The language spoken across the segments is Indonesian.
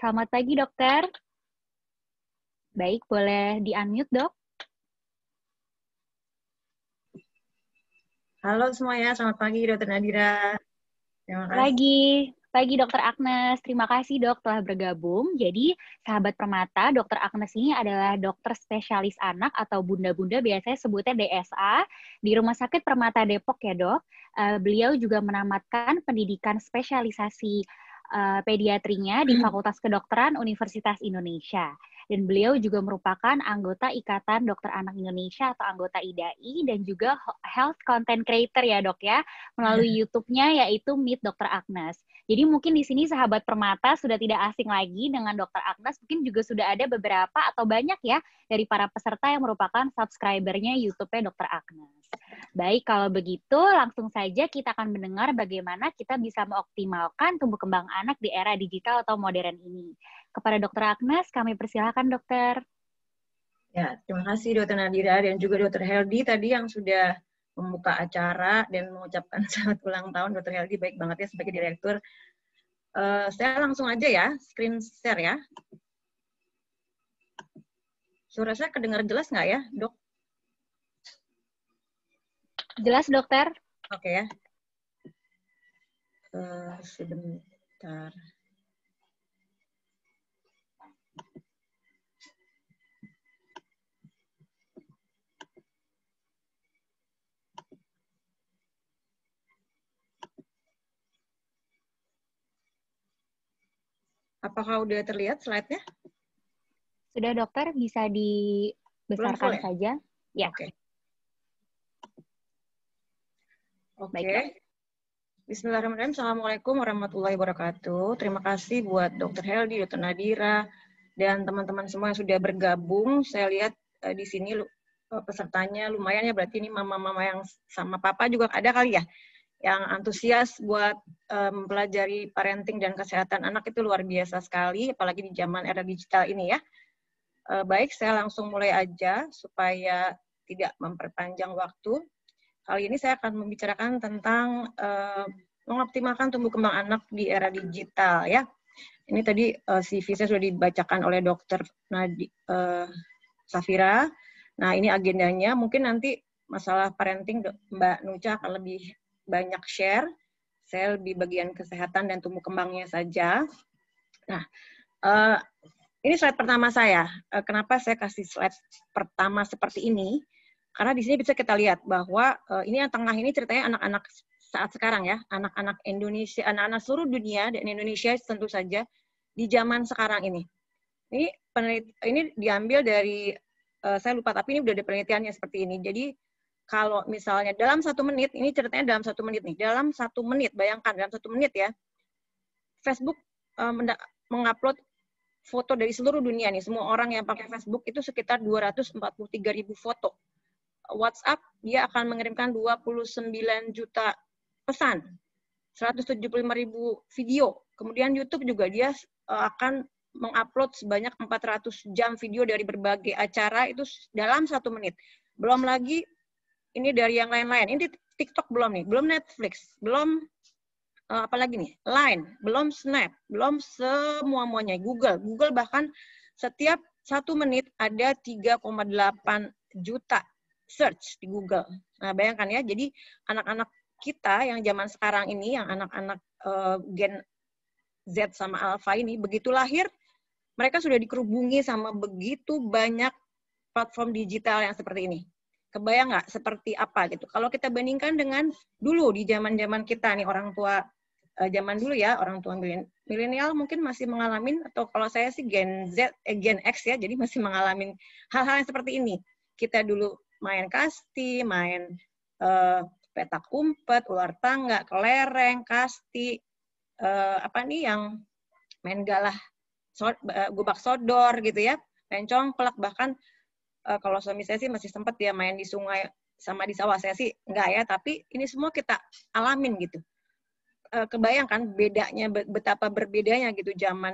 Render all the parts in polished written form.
Selamat pagi, dokter. Baik, boleh di-unmute, dok? Halo semuanya, selamat pagi Dokter Nadira. Terima kasih. Pagi, Dokter Agnes. Terima kasih, dok, telah bergabung. Jadi, sahabat Permata, Dokter Agnes ini adalah dokter spesialis anak atau bunda-bunda, biasanya sebutnya DSA, di Rumah Sakit Permata Depok ya, dok. Beliau juga menamatkan pendidikan spesialisasi pediatrinya di Fakultas Kedokteran Universitas Indonesia. Dan beliau juga merupakan anggota Ikatan Dokter Anak Indonesia atau anggota IDAI dan juga health content creator ya, dok ya, melalui YouTube-nya yaitu Meet Dr. Agnes. Jadi mungkin di sini sahabat Permata sudah tidak asing lagi dengan Dr. Agnes, mungkin juga sudah ada beberapa atau banyak ya dari para peserta yang merupakan subscribernya YouTube-nya Dr. Agnes. Baik, kalau begitu langsung saja kita akan mendengar bagaimana kita bisa mengoptimalkan tumbuh kembang anak di era digital atau modern ini. Kepada Dr. Agnes, kami persilakan dokter. Ya, terima kasih Dokter Nadira dan juga Dokter Heldi tadi yang sudah membuka acara dan mengucapkan selamat ulang tahun. Dokter Heldi baik banget ya sebagai direktur. Saya langsung aja ya, screen share ya. Suara saya kedengar jelas nggak ya, dok? Jelas, dokter? Oke ya. Sebentar. Apakah udah terlihat slide-nya? Sudah, dokter, bisa dibesarkan ya? saja. Ya. Oke. Bismillahirrahmanirrahim. Assalamualaikum warahmatullahi wabarakatuh. Terima kasih buat Dokter Heldi, Dokter Nadira, dan teman-teman semua yang sudah bergabung. Saya lihat di sini pesertanya lumayan ya, berarti ini mama-mama yang sama papa juga ada kali ya, yang antusias buat mempelajari parenting dan kesehatan anak. Itu luar biasa sekali, apalagi di zaman era digital ini ya. Baik, saya langsung mulai aja supaya tidak memperpanjang waktu. Kali ini saya akan membicarakan tentang mengoptimalkan tumbuh kembang anak di era digital ya. Ini tadi CV saya sudah dibacakan oleh Dokter Safira. Nah, ini agendanya. Mungkin nanti masalah parenting Mbak Nucha akan lebih banyak share. Saya lebih bagian kesehatan dan tumbuh kembangnya saja. Nah, ini slide pertama saya. Kenapa saya kasih slide pertama seperti ini? Karena di sini bisa kita lihat bahwa ini yang tengah ini ceritanya anak-anak saat sekarang ya, anak-anak Indonesia, anak-anak seluruh dunia dan Indonesia tentu saja di zaman sekarang ini. Ini diambil dari saya lupa, tapi ini udah ada penelitiannya seperti ini. Jadi kalau misalnya dalam 1 menit, ini ceritanya dalam 1 menit nih, dalam 1 menit, bayangkan dalam 1 menit ya, Facebook mengupload foto dari seluruh dunia nih, semua orang yang pakai Facebook itu sekitar 243.000 foto. WhatsApp dia akan mengirimkan 29 juta pesan, 175.000 video. Kemudian YouTube juga dia akan mengupload sebanyak 400 jam video dari berbagai acara itu dalam 1 menit. Belum lagi ini dari yang lain-lain. Ini TikTok belum nih, belum Netflix, belum apalagi nih, Line, belum Snap, belum semua-muanya. Google bahkan setiap 1 menit ada 3,8 juta search di Google. Nah, bayangkan ya, jadi anak-anak kita yang zaman sekarang ini, yang anak-anak Gen Z sama Alpha ini, begitu lahir, mereka sudah dikerubungi sama begitu banyak platform digital yang seperti ini. Kebayang nggak seperti apa gitu? Kalau kita bandingkan dengan dulu di zaman-zaman kita nih, orang tua zaman dulu ya, orang tua milenial mungkin masih mengalami, atau kalau saya sih Gen X ya, jadi masih mengalami hal-hal yang seperti ini. Kita dulu main kasti, main petak umpet, ular tangga, kelereng, kasti, apa nih yang main galah, gobak sodor gitu ya, main congklak, bahkan kalau suami saya sih masih sempat dia main di sungai sama di sawah. Saya sih enggak ya, tapi ini semua kita alamin gitu. Kebayangkan bedanya, betapa berbedanya gitu zaman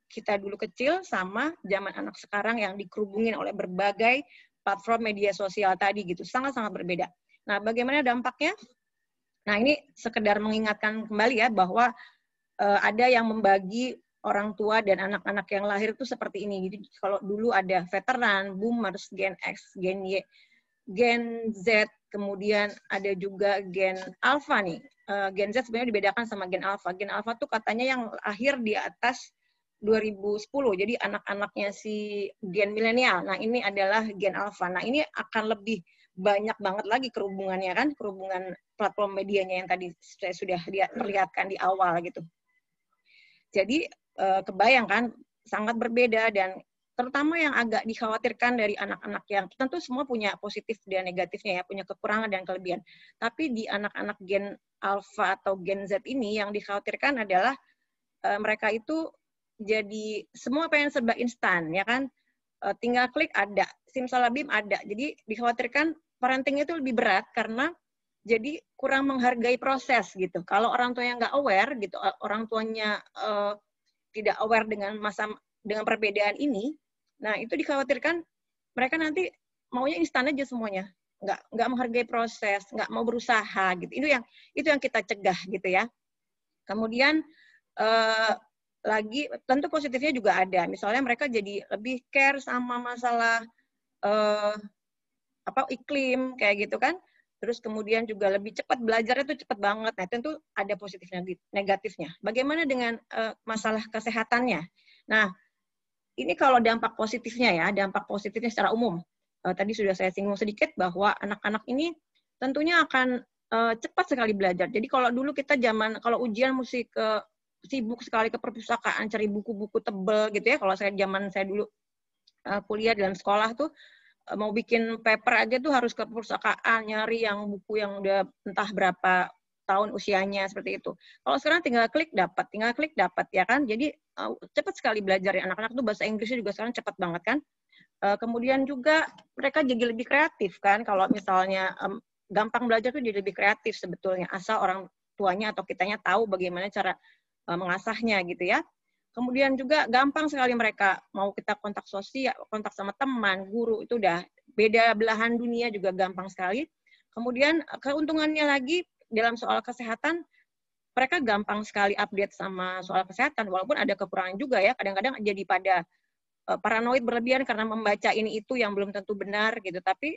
kita dulu kecil sama zaman anak sekarang yang dikerubungin oleh berbagai platform media sosial tadi gitu. Sangat-sangat berbeda. Nah, bagaimana dampaknya? Nah, ini sekedar mengingatkan kembali ya bahwa ada yang membagi orang tua dan anak-anak yang lahir itu seperti ini. Jadi kalau dulu ada veteran, boomers, Gen X, Gen Y, Gen Z, kemudian ada juga Gen Alpha nih. Gen Z sebenarnya dibedakan sama Gen Alpha. Gen Alpha tuh katanya yang lahir di atas 2010. Jadi anak-anaknya si Gen milenial. Nah, ini adalah Gen Alpha. Nah, ini akan lebih banyak banget lagi kerhubungannya kan, kerhubungan platform medianya yang tadi saya sudah perlihatkan di awal gitu. Jadi kebayang kan, sangat berbeda dan terutama yang agak dikhawatirkan dari anak-anak yang tentu semua punya positif dan negatifnya ya, punya kekurangan dan kelebihan. Tapi di anak-anak Gen Alpha atau Gen Z ini yang dikhawatirkan adalah mereka itu jadi semua pengen serba instan ya kan, tinggal klik ada, simsalabim ada. Jadi dikhawatirkan parenting itu lebih berat karena jadi kurang menghargai proses gitu. Kalau orang tua yang nggak aware gitu, orang tuanya tidak aware dengan perbedaan ini, nah itu dikhawatirkan mereka nanti maunya instan aja semuanya, nggak menghargai proses, nggak mau berusaha gitu. Itu yang kita cegah gitu ya. Kemudian lagi tentu positifnya juga ada, misalnya mereka jadi lebih care sama masalah iklim kayak gitu kan. Terus kemudian juga lebih cepat belajarnya tuh cepat banget. Nah, tentu ada positifnya negatifnya. Bagaimana dengan masalah kesehatannya? Nah, ini kalau dampak positifnya ya, dampak positifnya secara umum. Tadi sudah saya singgung sedikit bahwa anak-anak ini tentunya akan cepat sekali belajar. Jadi kalau dulu kita kalau ujian mesti sibuk sekali ke perpustakaan, cari buku-buku tebel gitu ya. Kalau saya dulu kuliah dalam sekolah tuh, mau bikin paper aja tuh harus ke perpustakaan, nyari yang buku yang udah entah berapa tahun usianya, seperti itu. Kalau sekarang tinggal klik dapat ya kan. Jadi cepat sekali belajar ya, anak-anak tuh bahasa Inggrisnya juga sekarang cepat banget kan. Kemudian juga mereka jadi lebih kreatif kan, kalau misalnya gampang belajar tuh jadi lebih kreatif sebetulnya, asal orang tuanya atau kitanya tahu bagaimana cara mengasahnya gitu ya. Kemudian juga gampang sekali mereka mau kita kontak sosial, kontak sama teman, guru, itu udah beda belahan dunia juga gampang sekali. Kemudian keuntungannya lagi dalam soal kesehatan, mereka gampang sekali update sama soal kesehatan, walaupun ada kekurangan juga ya, kadang-kadang jadi pada paranoid berlebihan karena membaca ini itu yang belum tentu benar gitu, tapi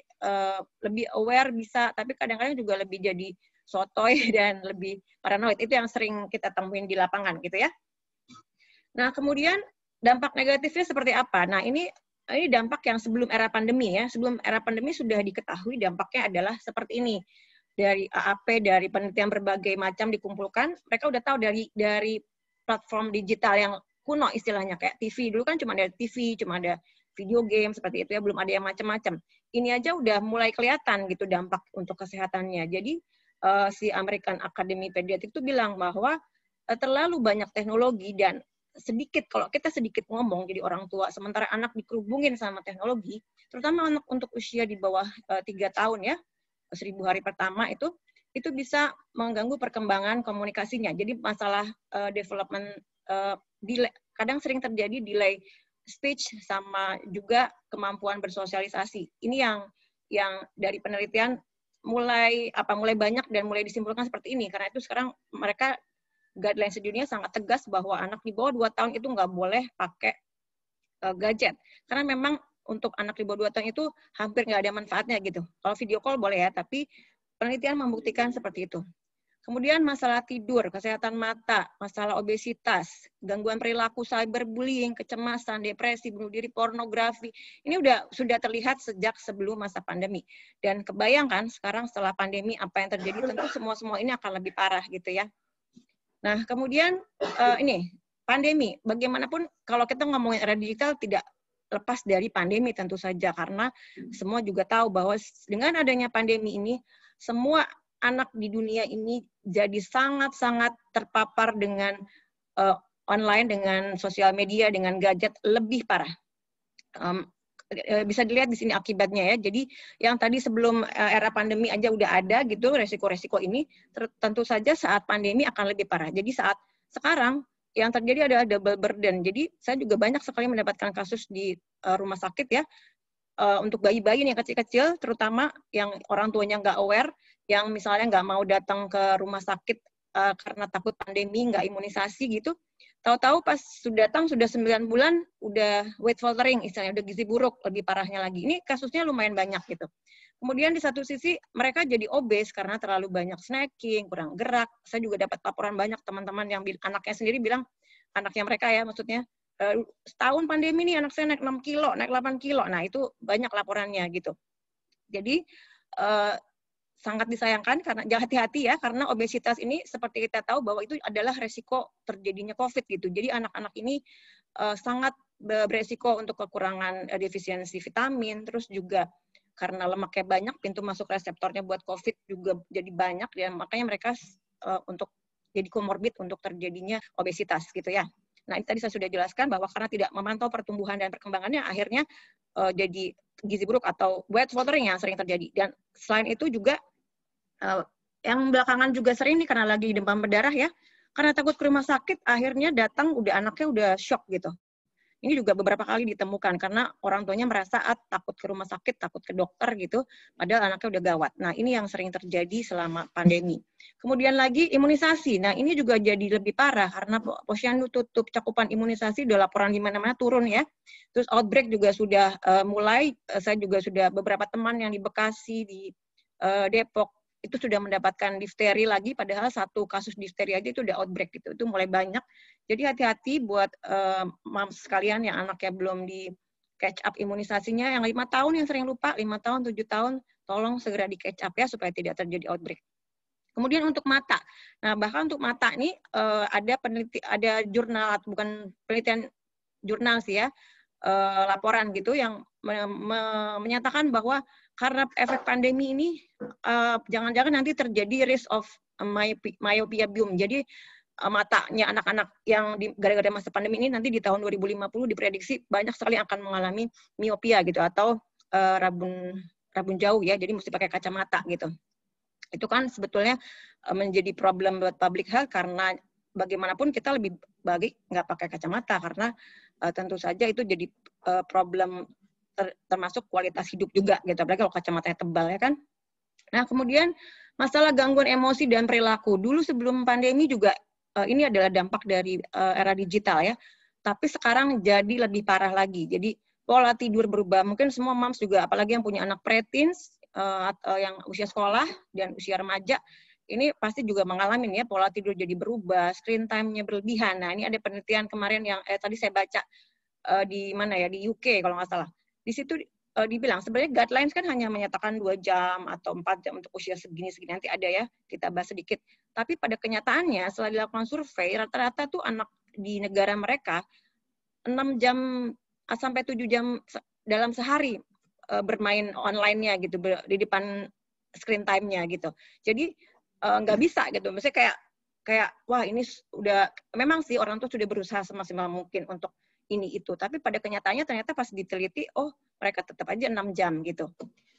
lebih aware bisa, tapi kadang-kadang juga lebih jadi sotoy dan lebih paranoid. Itu yang sering kita temuin di lapangan gitu ya. Nah, kemudian dampak negatifnya seperti apa? Nah, ini dampak yang sebelum era pandemi ya. Sebelum era pandemi sudah diketahui dampaknya adalah seperti ini. Dari AAP, dari penelitian berbagai macam dikumpulkan, mereka udah tahu dari platform digital yang kuno istilahnya, kayak TV. Dulu kan cuma ada TV, cuma ada video game, seperti itu ya, belum ada yang macam-macam. Ini aja udah mulai kelihatan gitu dampak untuk kesehatannya. Jadi, si American Academy Pediatrics itu bilang bahwa terlalu banyak teknologi dan kalau kita sedikit ngomong jadi orang tua, sementara anak dikerubungin sama teknologi, terutama anak untuk usia di bawah 3 tahun ya, 1000 hari pertama itu bisa mengganggu perkembangan komunikasinya. Jadi masalah development delay, kadang sering terjadi delay speech sama juga kemampuan bersosialisasi. Ini yang dari penelitian mulai banyak dan mulai disimpulkan seperti ini. Karena itu sekarang mereka guidelines sedunia sangat tegas bahwa anak di bawah 2 tahun itu nggak boleh pakai gadget. Karena memang untuk anak di bawah 2 tahun itu hampir nggak ada manfaatnya gitu. Kalau video call boleh ya, tapi penelitian membuktikan seperti itu. Kemudian masalah tidur, kesehatan mata, masalah obesitas, gangguan perilaku, cyberbullying, kecemasan, depresi, bunuh diri, pornografi. Ini sudah terlihat sejak sebelum masa pandemi. Dan kebayangkan sekarang setelah pandemi apa yang terjadi, tentu semua ini akan lebih parah gitu ya. Nah, kemudian ini pandemi. Bagaimanapun kalau kita ngomongin era digital tidak lepas dari pandemi tentu saja, karena semua juga tahu bahwa dengan adanya pandemi ini semua anak di dunia ini jadi sangat-sangat terpapar dengan online, dengan sosial media, dengan gadget lebih parah. Bisa dilihat di sini akibatnya ya. Jadi yang tadi sebelum era pandemi aja udah ada gitu resiko-resiko ini, tentu saja saat pandemi akan lebih parah. Jadi saat sekarang yang terjadi adalah double burden. Jadi saya juga banyak sekali mendapatkan kasus di rumah sakit ya, untuk bayi-bayi yang kecil-kecil, terutama yang orang tuanya nggak aware, yang misalnya nggak mau datang ke rumah sakit karena takut pandemi, nggak imunisasi gitu. Tahu-tahu pas sudah datang sudah 9 bulan, udah weight faltering, istilahnya udah gizi buruk, lebih parahnya lagi. Ini kasusnya lumayan banyak gitu. Kemudian di satu sisi mereka jadi obes karena terlalu banyak snacking, kurang gerak. Saya juga dapat laporan banyak teman-teman yang anaknya sendiri bilang, anaknya mereka ya maksudnya, setahun pandemi nih anak saya naik 6 kilo, naik 8 kilo. Nah itu banyak laporannya gitu. Jadi sangat disayangkan karena hati-hati ya, karena obesitas ini seperti kita tahu bahwa itu adalah resiko terjadinya COVID gitu. Jadi anak-anak ini sangat beresiko untuk kekurangan defisiensi vitamin, terus juga karena lemaknya banyak, pintu masuk reseptornya buat COVID juga jadi banyak, ya makanya mereka untuk jadi komorbid untuk terjadinya obesitas gitu ya. Nah ini tadi saya sudah jelaskan bahwa karena tidak memantau pertumbuhan dan perkembangannya, akhirnya jadi gizi buruk atau weight faltering yang sering terjadi. Dan selain itu juga yang belakangan juga sering nih karena lagi demam berdarah ya, karena takut ke rumah sakit, akhirnya datang anaknya udah shock gitu. Ini juga beberapa kali ditemukan karena orang tuanya merasa takut ke rumah sakit, takut ke dokter gitu, padahal anaknya udah gawat. Nah ini yang sering terjadi selama pandemi. Kemudian lagi imunisasi. Nah ini juga jadi lebih parah karena Posyandu tutup cakupan imunisasi, udah laporan di mana-mana turun ya. Terus outbreak juga sudah mulai. Saya juga sudah beberapa teman yang di Bekasi, di Depok itu sudah mendapatkan difteri lagi, padahal satu kasus difteri aja itu udah outbreak gitu. Itu mulai banyak. Jadi hati-hati buat moms sekalian yang anaknya belum di catch up imunisasinya, yang 5 tahun yang sering lupa, 5 tahun, 7 tahun, tolong segera di catch up ya supaya tidak terjadi outbreak. Kemudian untuk mata. Nah, bahkan untuk mata ini ada jurnal, bukan penelitian, jurnal sih ya, laporan gitu yang menyatakan bahwa karena efek pandemi ini jangan-jangan nanti terjadi risk of myopia bium. Jadi matanya anak-anak yang gara-gara masa pandemi ini nanti di tahun 2050 diprediksi banyak sekali akan mengalami miopia gitu atau rabun jauh ya. Jadi mesti pakai kacamata gitu. Itu kan sebetulnya menjadi problem buat public health karena bagaimanapun kita lebih baik nggak pakai kacamata karena tentu saja itu jadi problem termasuk kualitas hidup juga gitu, apalagi kalau kacamatanya tebal ya kan. Nah kemudian masalah gangguan emosi dan perilaku. Dulu sebelum pandemi juga ini adalah dampak dari era digital ya, tapi sekarang jadi lebih parah lagi. Jadi pola tidur berubah. Mungkin semua moms juga, apalagi yang punya anak preteens atau yang usia sekolah dan usia remaja, ini pasti juga mengalami ya pola tidur jadi berubah, screen time-nya berlebihan. Nah ini ada penelitian kemarin yang tadi saya baca di mana ya, di UK kalau nggak salah. Di situ dibilang sebenarnya guidelines kan hanya menyatakan 2 jam atau 4 jam untuk usia segini-segini, nanti ada ya, kita bahas sedikit. Tapi pada kenyataannya setelah dilakukan survei, rata-rata tuh anak di negara mereka 6 jam sampai 7 jam dalam sehari bermain online-nya gitu, di depan screen time-nya gitu. Jadi nggak bisa gitu. Maksudnya kayak wah ini udah, memang sih orang tuh sudah berusaha semaksimal mungkin untuk ini itu, tapi pada kenyataannya ternyata pas diteliti, oh mereka tetap aja 6 jam gitu.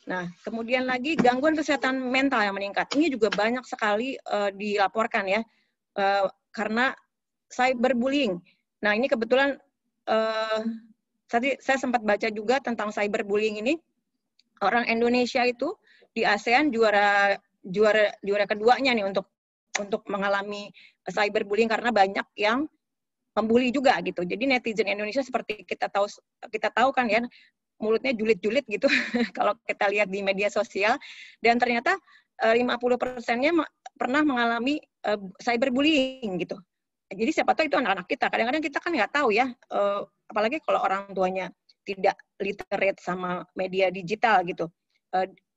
Nah, kemudian lagi gangguan kesehatan mental yang meningkat. Ini juga banyak sekali dilaporkan ya, karena cyberbullying. Nah, ini kebetulan tadi saya sempat baca juga tentang cyberbullying ini. Orang Indonesia itu di ASEAN juara keduanya nih untuk mengalami cyberbullying karena banyak yang membuli juga gitu. Jadi netizen Indonesia seperti kita tahu kan ya, mulutnya julid-julid gitu kalau kita lihat di media sosial, dan ternyata 50%-nya pernah mengalami cyberbullying gitu. Jadi siapa tahu itu anak-anak kita. Kadang-kadang kita kan nggak tahu ya, apalagi kalau orang tuanya tidak literate sama media digital gitu.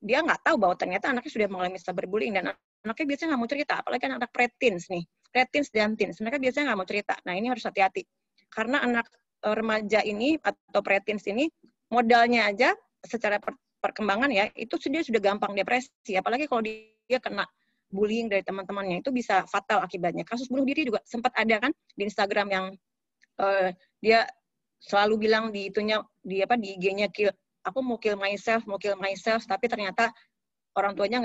Dia nggak tahu bahwa ternyata anaknya sudah mengalami cyberbullying, dan anaknya biasanya nggak mau cerita, apalagi anak preteens nih. Preteens dan teens, mereka biasanya nggak mau cerita. Nah ini harus hati-hati. Karena anak remaja ini atau preteens ini modalnya aja secara perkembangan ya, itu dia sudah gampang depresi. Apalagi kalau dia kena bullying dari teman-temannya, itu bisa fatal akibatnya. Kasus bunuh diri juga sempat ada kan di Instagram yang dia selalu bilang di IG-nya aku mau kill myself, tapi ternyata orang tuanya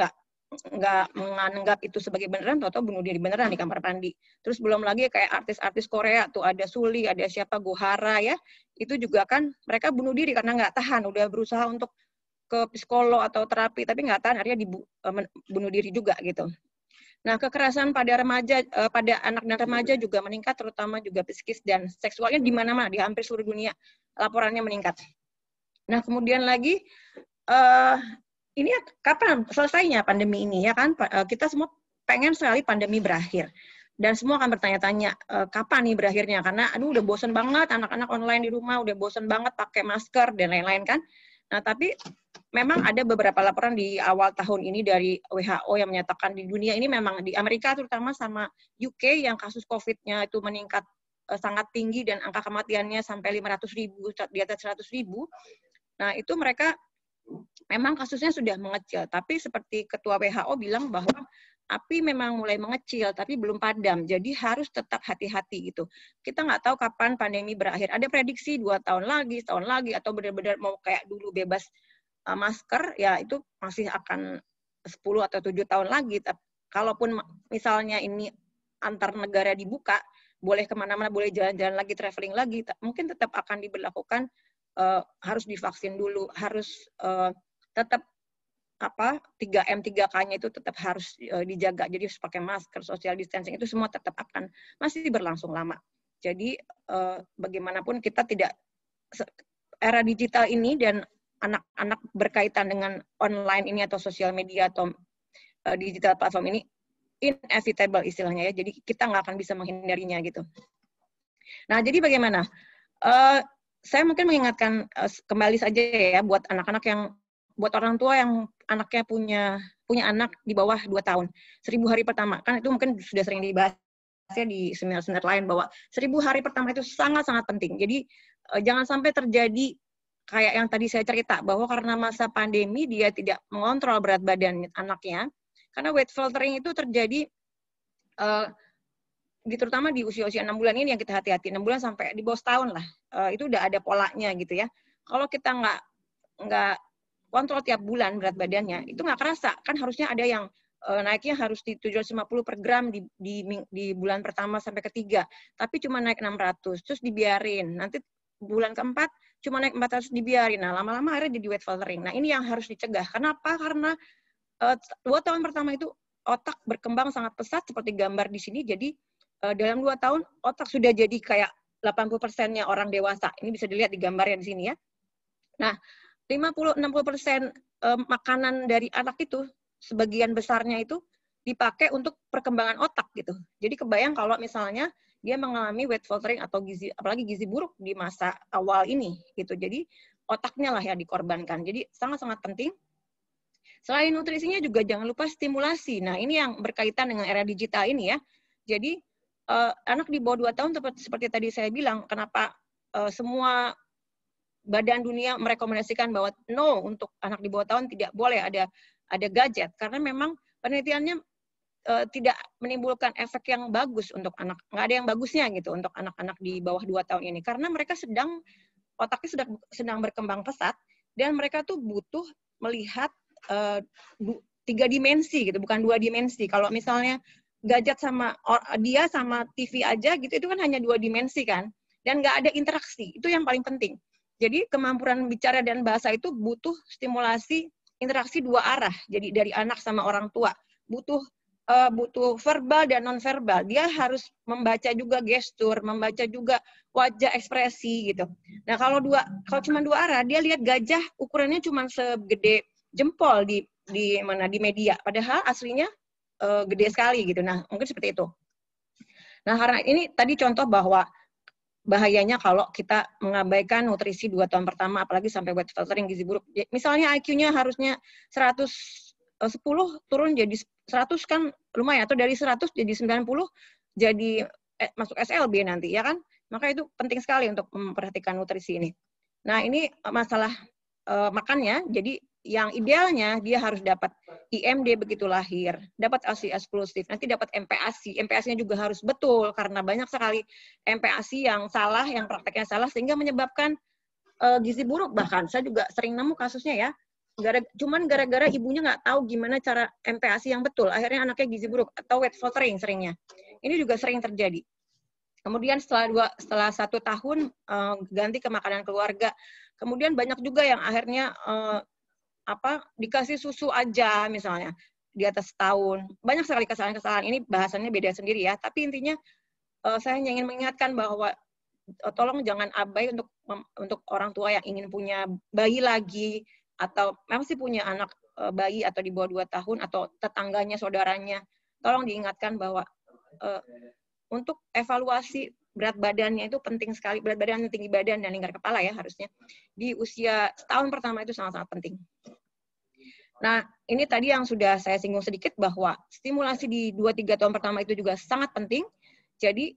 nggak menganggap itu sebagai beneran, atau bunuh diri beneran di kamar mandi. Terus belum lagi kayak artis-artis Korea tuh, ada Suli, ada siapa, Gohara ya, itu juga kan mereka bunuh diri karena nggak tahan, udah berusaha untuk ke psikolog atau terapi tapi nggak tahan, akhirnya bunuh diri juga gitu. Nah, kekerasan pada remaja, pada anak dan remaja juga meningkat, terutama juga psikis dan seksualnya di mana-mana, di hampir seluruh dunia laporannya meningkat. Nah, kemudian lagi, ini kapan selesainya pandemi ini ya kan? Kita semua pengen sekali pandemi berakhir. Dan semua akan bertanya-tanya, kapan nih berakhirnya? Karena aduh udah bosen banget anak-anak online di rumah, udah bosen banget pakai masker dan lain-lain kan. Nah, tapi memang ada beberapa laporan di awal tahun ini dari WHO yang menyatakan di dunia ini memang di Amerika terutama sama UK yang kasus COVID-nya itu meningkat sangat tinggi dan angka kematiannya sampai 500.000, di atas 100.000. Nah, itu mereka memang kasusnya sudah mengecil, tapi seperti Ketua WHO bilang bahwa api memang mulai mengecil, tapi belum padam. Jadi harus tetap hati-hati gitu. Kita nggak tahu kapan pandemi berakhir. Ada prediksi 2 tahun lagi, setahun lagi, atau benar-benar mau kayak dulu bebas masker, ya itu masih akan 10 atau 7 tahun lagi. Kalaupun misalnya ini antar negara dibuka, boleh kemana-mana, boleh jalan-jalan lagi, traveling lagi, mungkin tetap akan diberlakukan harus divaksin dulu, harus tetap 3M, 3K-nya itu tetap harus dijaga. Jadi harus pakai masker, social distancing, itu semua tetap akan masih berlangsung lama. Jadi bagaimanapun kita tidak, era digital ini dan anak-anak berkaitan dengan online ini atau sosial media atau digital platform ini inevitable istilahnya ya. Jadi kita nggak akan bisa menghindarinya gitu. Nah, jadi bagaimana? Saya mungkin mengingatkan kembali saja ya buat anak-anak yang, buat orang tua yang anaknya punya anak di bawah 2 tahun. 1000 hari pertama, kan itu mungkin sudah sering dibahas ya di seminar-seminar lain bahwa 1000 hari pertama itu sangat-sangat penting. Jadi jangan sampai terjadi kayak yang tadi saya cerita, bahwa karena masa pandemi dia tidak mengontrol berat badan anaknya, karena weight faltering itu terjadi terutama di usia-usia 6 bulan ini yang kita hati-hati, 6 bulan sampai di bawah setahun lah, itu udah ada polanya gitu ya. Kalau kita nggak kontrol tiap bulan berat badannya, itu nggak kerasa. Kan harusnya ada yang naiknya harus di 750 per gram di bulan pertama sampai ketiga, tapi cuma naik 600, terus dibiarin. Nanti bulan keempat cuma naik 400, dibiarin. Nah, lama-lama akhirnya jadi weight faltering. Nah, ini yang harus dicegah. Kenapa? Karena 2 tahun pertama itu otak berkembang sangat pesat, seperti gambar di sini. Jadi dalam 2 tahun otak sudah jadi kayak 80%-nya orang dewasa. Ini bisa dilihat di gambarnya di sini ya. Nah, 50-60% makanan dari anak itu, sebagian besarnya itu dipakai untuk perkembangan otak gitu. Jadi kebayang kalau misalnya dia mengalami weight faltering atau apalagi gizi buruk di masa awal ini gitu. Jadi otaknya lah yang dikorbankan. Jadi sangat-sangat penting. Selain nutrisinya juga jangan lupa stimulasi. Nah, ini yang berkaitan dengan era digital ini ya. Jadi anak di bawah 2 tahun seperti tadi saya bilang, kenapa semua badan dunia merekomendasikan bahwa no, untuk anak di bawah tahun tidak boleh ada gadget, karena memang penelitiannya tidak menimbulkan efek yang bagus untuk anak, nggak ada yang bagusnya gitu untuk anak-anak di bawah 2 tahun ini, karena mereka otaknya sedang berkembang pesat dan mereka tuh butuh melihat 3 dimensi gitu, bukan 2 dimensi. Kalau misalnya gadget sama dia sama TV aja gitu, itu kan hanya 2 dimensi kan, dan nggak ada interaksi. Itu yang paling penting. Jadi kemampuan bicara dan bahasa itu butuh stimulasi interaksi 2 arah. Jadi dari anak sama orang tua butuh verbal dan non verbal. Dia harus membaca juga gestur, membaca juga wajah, ekspresi gitu. Nah, kalau cuma 2 arah, dia lihat gajah ukurannya cuma segede jempol di media, padahal aslinya gede sekali gitu. Nah, mungkin seperti itu. Nah, karena ini tadi contoh bahwa bahayanya kalau kita mengabaikan nutrisi 2 tahun pertama, apalagi sampai weight faltering, gizi buruk. Misalnya IQ-nya harusnya 110, turun jadi 100 kan lumayan, atau dari 100 jadi 90, jadi masuk SLB nanti, ya kan? Maka itu penting sekali untuk memperhatikan nutrisi ini. Nah, ini masalah makannya, jadi yang idealnya dia harus dapat IMD begitu lahir, dapat ASI eksklusif, nanti dapat MPASI. MPASI-nya juga harus betul, karena banyak sekali MPASI yang salah, yang prakteknya salah, sehingga menyebabkan gizi buruk. Bahkan saya juga sering nemu kasusnya ya, cuman gara-gara ibunya nggak tahu gimana cara MPASI yang betul, akhirnya anaknya gizi buruk atau weight faltering seringnya. Ini juga sering terjadi. Kemudian setelah 1 tahun ganti ke makanan keluarga. Kemudian banyak juga yang akhirnya dikasih susu aja misalnya. di atas setahun. Banyak sekali kesalahan-kesalahan, ini bahasannya beda sendiri ya, tapi intinya saya hanya ingin mengingatkan bahwa tolong jangan abai untuk orang tua yang ingin punya bayi lagi, atau masih punya anak bayi atau di bawah 2 tahun, atau tetangganya, saudaranya. Tolong diingatkan bahwa untuk evaluasi berat badannya itu penting sekali, berat badan, tinggi badan, dan lingkar kepala ya harusnya. Di usia setahun pertama itu sangat-sangat penting. Nah, ini tadi yang sudah saya singgung sedikit bahwa stimulasi di 2-3 tahun pertama itu juga sangat penting. Jadi,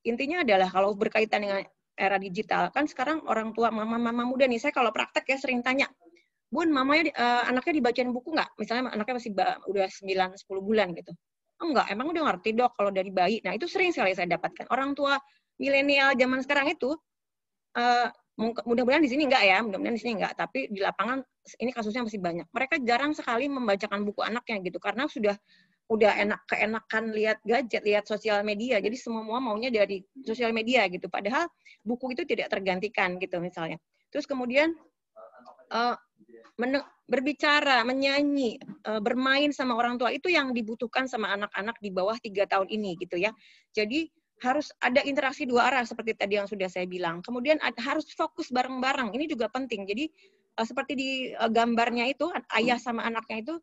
intinya adalah kalau berkaitan dengan era digital, kan sekarang orang tua, mama-mama muda nih, saya kalau praktek ya sering tanya, Bun, mamanya anaknya dibacain buku nggak? Misalnya anaknya masih udah 9-10 bulan gitu. Enggak, emang udah ngerti dok kalau dari bayi. Nah, itu sering sekali saya dapatkan. Orang tua milenial zaman sekarang itu, mudah-mudahan di sini enggak ya, mudah-mudahan di sini enggak, tapi di lapangan ini kasusnya masih banyak. Mereka jarang sekali membacakan buku anaknya gitu, karena udah keenakan lihat gadget, lihat sosial media, jadi semua maunya dari sosial media gitu, padahal buku itu tidak tergantikan gitu misalnya. Terus kemudian berbicara, menyanyi, bermain sama orang tua, itu yang dibutuhkan sama anak-anak di bawah 3 tahun ini gitu ya. Jadi harus ada interaksi 2 arah seperti tadi yang sudah saya bilang. Kemudian harus fokus bareng-bareng, ini juga penting. Jadi seperti di gambarnya itu, ayah sama anaknya itu,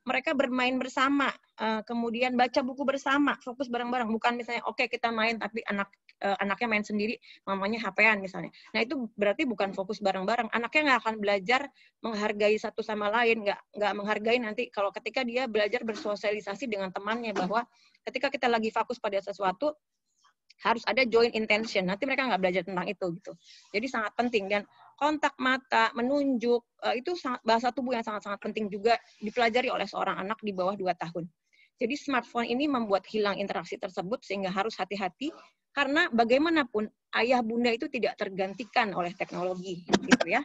mereka bermain bersama, kemudian baca buku bersama, fokus bareng-bareng. Bukan misalnya, oke, kita main, tapi anaknya main sendiri, mamanya HP-an misalnya. Nah, itu berarti bukan fokus bareng-bareng. Anaknya nggak akan belajar menghargai satu sama lain, nggak menghargai nanti kalau ketika dia belajar bersosialisasi dengan temannya, bahwa ketika kita lagi fokus pada sesuatu, harus ada joint intention. Nanti mereka nggak belajar tentang itu gitu. Jadi sangat penting, dan kontak mata, menunjuk, itu bahasa tubuh yang sangat-sangat penting juga dipelajari oleh seorang anak di bawah 2 tahun. Jadi smartphone ini membuat hilang interaksi tersebut, sehingga harus hati-hati, karena bagaimanapun ayah bunda itu tidak tergantikan oleh teknologi gitu ya.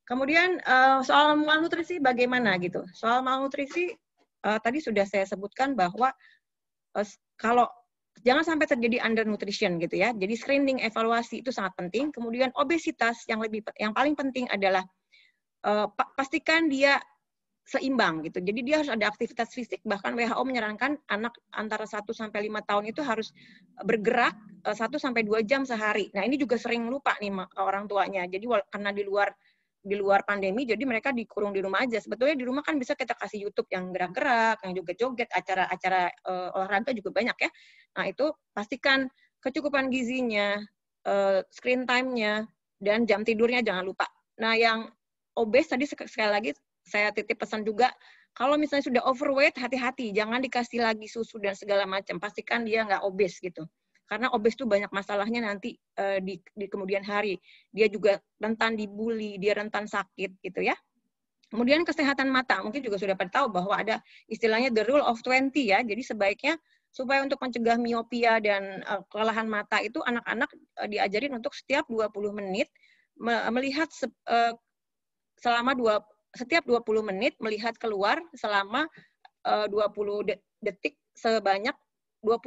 Kemudian soal malnutrisi bagaimana gitu. Soal malnutrisi tadi sudah saya sebutkan bahwa kalau jangan sampai terjadi undernutrition gitu ya. Jadi screening, evaluasi itu sangat penting. Kemudian obesitas yang paling penting adalah pastikan dia seimbang gitu. Jadi dia harus ada aktivitas fisik, bahkan WHO menyarankan anak antara 1 sampai 5 tahun itu harus bergerak 1 sampai 2 jam sehari. Nah, ini juga sering lupa nih orang tuanya. Jadi karena di luar pandemi, jadi mereka dikurung di rumah aja. Sebetulnya di rumah kan bisa kita kasih YouTube yang gerak-gerak, yang juga joget, acara olahraga juga banyak ya. Nah, itu pastikan kecukupan gizinya, screen time-nya, dan jam tidurnya jangan lupa. Nah, yang obes tadi sekali lagi saya titip pesan juga, kalau misalnya sudah overweight, hati-hati, jangan dikasih lagi susu dan segala macam. Pastikan dia nggak obes gitu. Karena obes itu banyak masalahnya nanti di kemudian hari. Dia juga rentan dibully, dia rentan sakit gitu ya. Kemudian kesehatan mata, mungkin juga sudah pada tahu bahwa ada istilahnya the rule of 20 ya. Jadi sebaiknya supaya untuk mencegah miopia dan kelelahan mata itu, anak-anak diajarin untuk setiap 20 menit melihat setiap 20 menit melihat keluar selama 20 detik sebanyak 20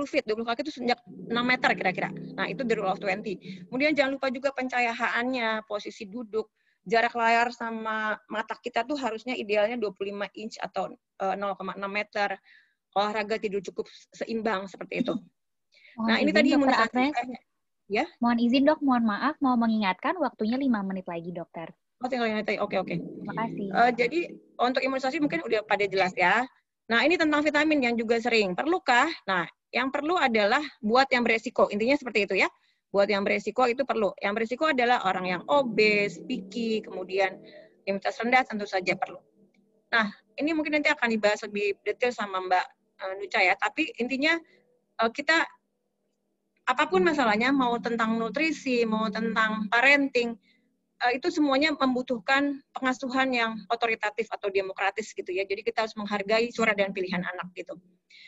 feet. 20 kaki itu sejak 6 meter kira-kira. Nah, itu the rule of 20. Kemudian jangan lupa juga pencahayaannya, posisi duduk, jarak layar sama mata kita tuh harusnya idealnya 25 inch atau 0,6 meter. Olahraga, tidur cukup seimbang seperti itu. Nah, ini tadi imunisasi. Ya? Mohon izin dok, mohon maaf, mau mengingatkan waktunya 5 menit lagi dokter. Oh, tinggal ingat. Oke. Terima kasih. Jadi untuk imunisasi mungkin udah pada jelas ya. Nah, ini tentang vitamin yang juga sering. Perlukah? Nah, yang perlu adalah buat yang beresiko. Intinya seperti itu ya. Buat yang beresiko itu perlu. Yang beresiko adalah orang yang obes, picky, kemudian imunitas rendah tentu saja perlu. Nah, ini mungkin nanti akan dibahas lebih detail sama Mbak Nucha ya. Tapi intinya kita apapun masalahnya, mau tentang nutrisi, mau tentang parenting, itu semuanya membutuhkan pengasuhan yang otoritatif atau demokratis gitu ya. Jadi kita harus menghargai suara dan pilihan anak gitu.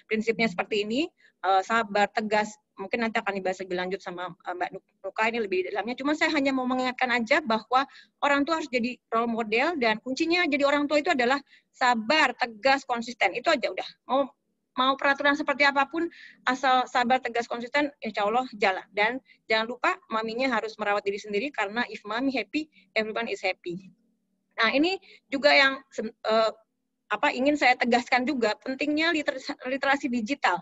Prinsipnya seperti ini, sabar, tegas. Mungkin nanti akan dibahas lebih lanjut sama Mbak Nucha ini lebih di dalamnya. Cuma saya hanya mau mengingatkan aja bahwa orang tua harus jadi role model, dan kuncinya jadi orang tua itu adalah sabar, tegas, konsisten. Itu aja udah. Mau peraturan seperti apapun, asal sabar, tegas, konsisten, insya Allah jalan. Dan jangan lupa, maminya harus merawat diri sendiri, karena if mommy happy, everyone is happy. Nah, ini juga yang ingin saya tegaskan juga pentingnya literasi digital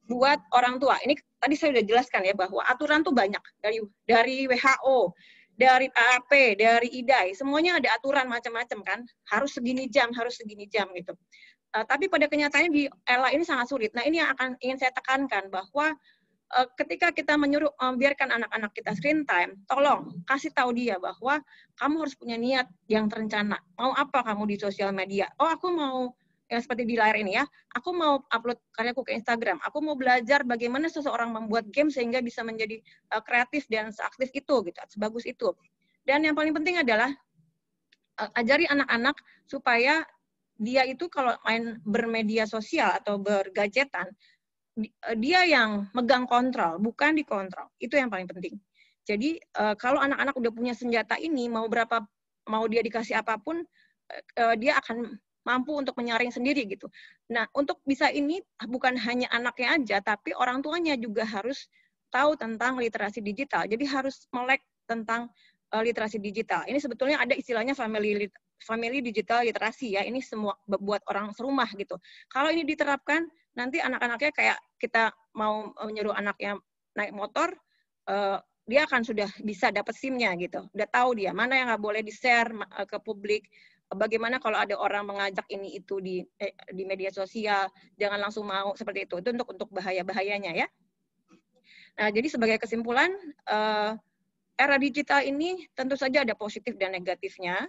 buat orang tua. Ini tadi saya sudah jelaskan ya bahwa aturan tuh banyak dari WHO, dari PAP, dari IDAI, semuanya ada aturan macam-macam kan. Harus segini jam gitu. Tapi pada kenyataannya di era ini sangat sulit. Nah, ini yang ingin saya tekankan bahwa ketika kita menyuruh biarkan anak-anak kita screen time, tolong kasih tahu dia bahwa kamu harus punya niat yang terencana. Mau apa kamu di sosial media? Oh, aku mau yang seperti di layar ini ya, aku mau upload karyaku ke Instagram. Aku mau belajar bagaimana seseorang membuat game sehingga bisa menjadi kreatif dan seaktif itu, gitu, sebagus itu. Dan yang paling penting adalah ajari anak-anak supaya dia itu kalau main bermedia sosial atau bergadgetan, dia yang megang kontrol, bukan dikontrol. Itu yang paling penting. Jadi kalau anak-anak udah punya senjata ini, mau dia dikasih apapun, dia akan mampu untuk menyaring sendiri gitu. Nah, untuk bisa ini bukan hanya anaknya aja, tapi orang tuanya juga harus tahu tentang literasi digital. Jadi harus melek tentang literasi digital. Ini sebetulnya ada istilahnya family digital literasi ya. Ini semua buat orang serumah gitu. Kalau ini diterapkan, nanti anak-anaknya kayak kita mau menyuruh anaknya naik motor, dia akan sudah bisa dapat SIM-nya gitu. Udah tahu dia mana yang nggak boleh di-share ke publik. Bagaimana kalau ada orang mengajak ini itu di media sosial, jangan langsung mau seperti itu. Itu untuk bahaya-bahayanya ya. Nah, jadi sebagai kesimpulan, era digital ini tentu saja ada positif dan negatifnya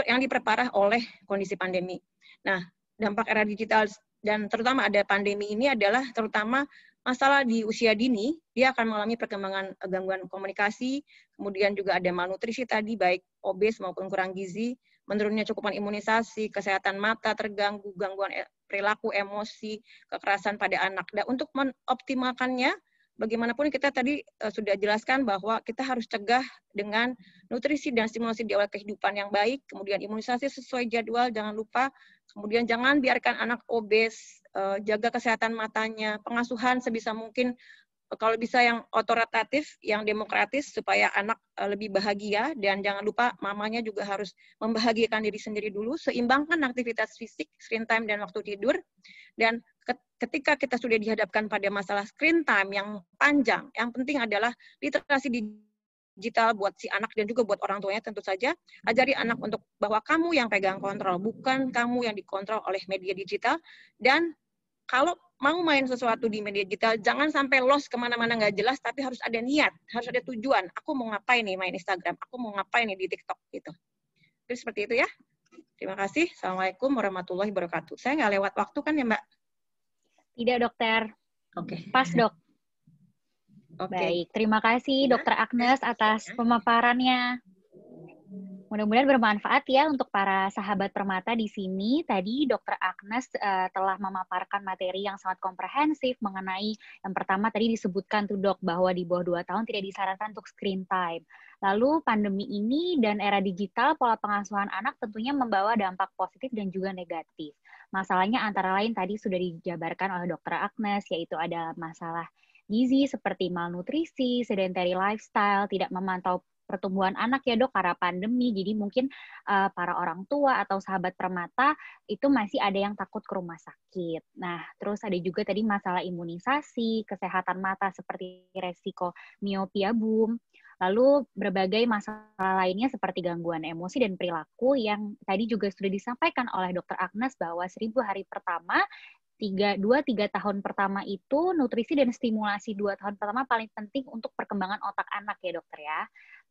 yang diperparah oleh kondisi pandemi. Nah, dampak era digital dan terutama ada pandemi ini adalah terutama masalah di usia dini, dia akan mengalami perkembangan gangguan komunikasi, kemudian juga ada malnutrisi tadi, baik obes maupun kurang gizi, menurunnya cakupan imunisasi, kesehatan mata terganggu, gangguan perilaku, emosi, kekerasan pada anak. Dan untuk mengoptimalkannya, bagaimanapun kita tadi sudah jelaskan bahwa kita harus cegah dengan nutrisi dan stimulasi di awal kehidupan yang baik, kemudian imunisasi sesuai jadwal, jangan lupa, kemudian jangan biarkan anak obes, jaga kesehatan matanya, pengasuhan sebisa mungkin kalau bisa yang otoritatif, yang demokratis supaya anak lebih bahagia, dan jangan lupa mamanya juga harus membahagiakan diri sendiri dulu, seimbangkan aktivitas fisik, screen time dan waktu tidur, dan ketika kita sudah dihadapkan pada masalah screen time yang panjang, yang penting adalah literasi digital buat si anak dan juga buat orang tuanya tentu saja. Ajari anak untuk bahwa kamu yang pegang kontrol, bukan kamu yang dikontrol oleh media digital. Dan kalau mau main sesuatu di media digital, jangan sampai lost kemana-mana nggak jelas, tapi harus ada niat, harus ada tujuan. Aku mau ngapain nih main Instagram, aku mau ngapain nih di TikTok gitu. Jadi seperti itu ya. Terima kasih. Assalamualaikum warahmatullahi wabarakatuh. Saya nggak lewat waktu kan ya, Mbak? Tidak, dokter. Oke. Pas, dok. Oke. Baik, terima kasih Dokter Agnes atas pemaparannya. Mudah-mudahan bermanfaat ya untuk para sahabat Permata di sini. Tadi Dokter Agnes telah memaparkan materi yang sangat komprehensif mengenai yang pertama tadi disebutkan tuh dok bahwa di bawah 2 tahun tidak disarankan untuk screen time. Lalu pandemi ini dan era digital pola pengasuhan anak tentunya membawa dampak positif dan juga negatif. Masalahnya antara lain tadi sudah dijabarkan oleh Dokter Agnes, yaitu ada masalah gizi seperti malnutrisi, sedentary lifestyle, tidak memantau pertumbuhan anak ya dok karena pandemi, jadi mungkin para orang tua atau sahabat Permata itu masih ada yang takut ke rumah sakit. Nah, terus ada juga tadi masalah imunisasi, kesehatan mata seperti resiko miopia boom, lalu berbagai masalah lainnya seperti gangguan emosi dan perilaku yang tadi juga sudah disampaikan oleh Dokter Agnes bahwa 1000 hari pertama 2-3 tahun pertama itu nutrisi dan stimulasi 2 tahun pertama paling penting untuk perkembangan otak anak ya dokter ya.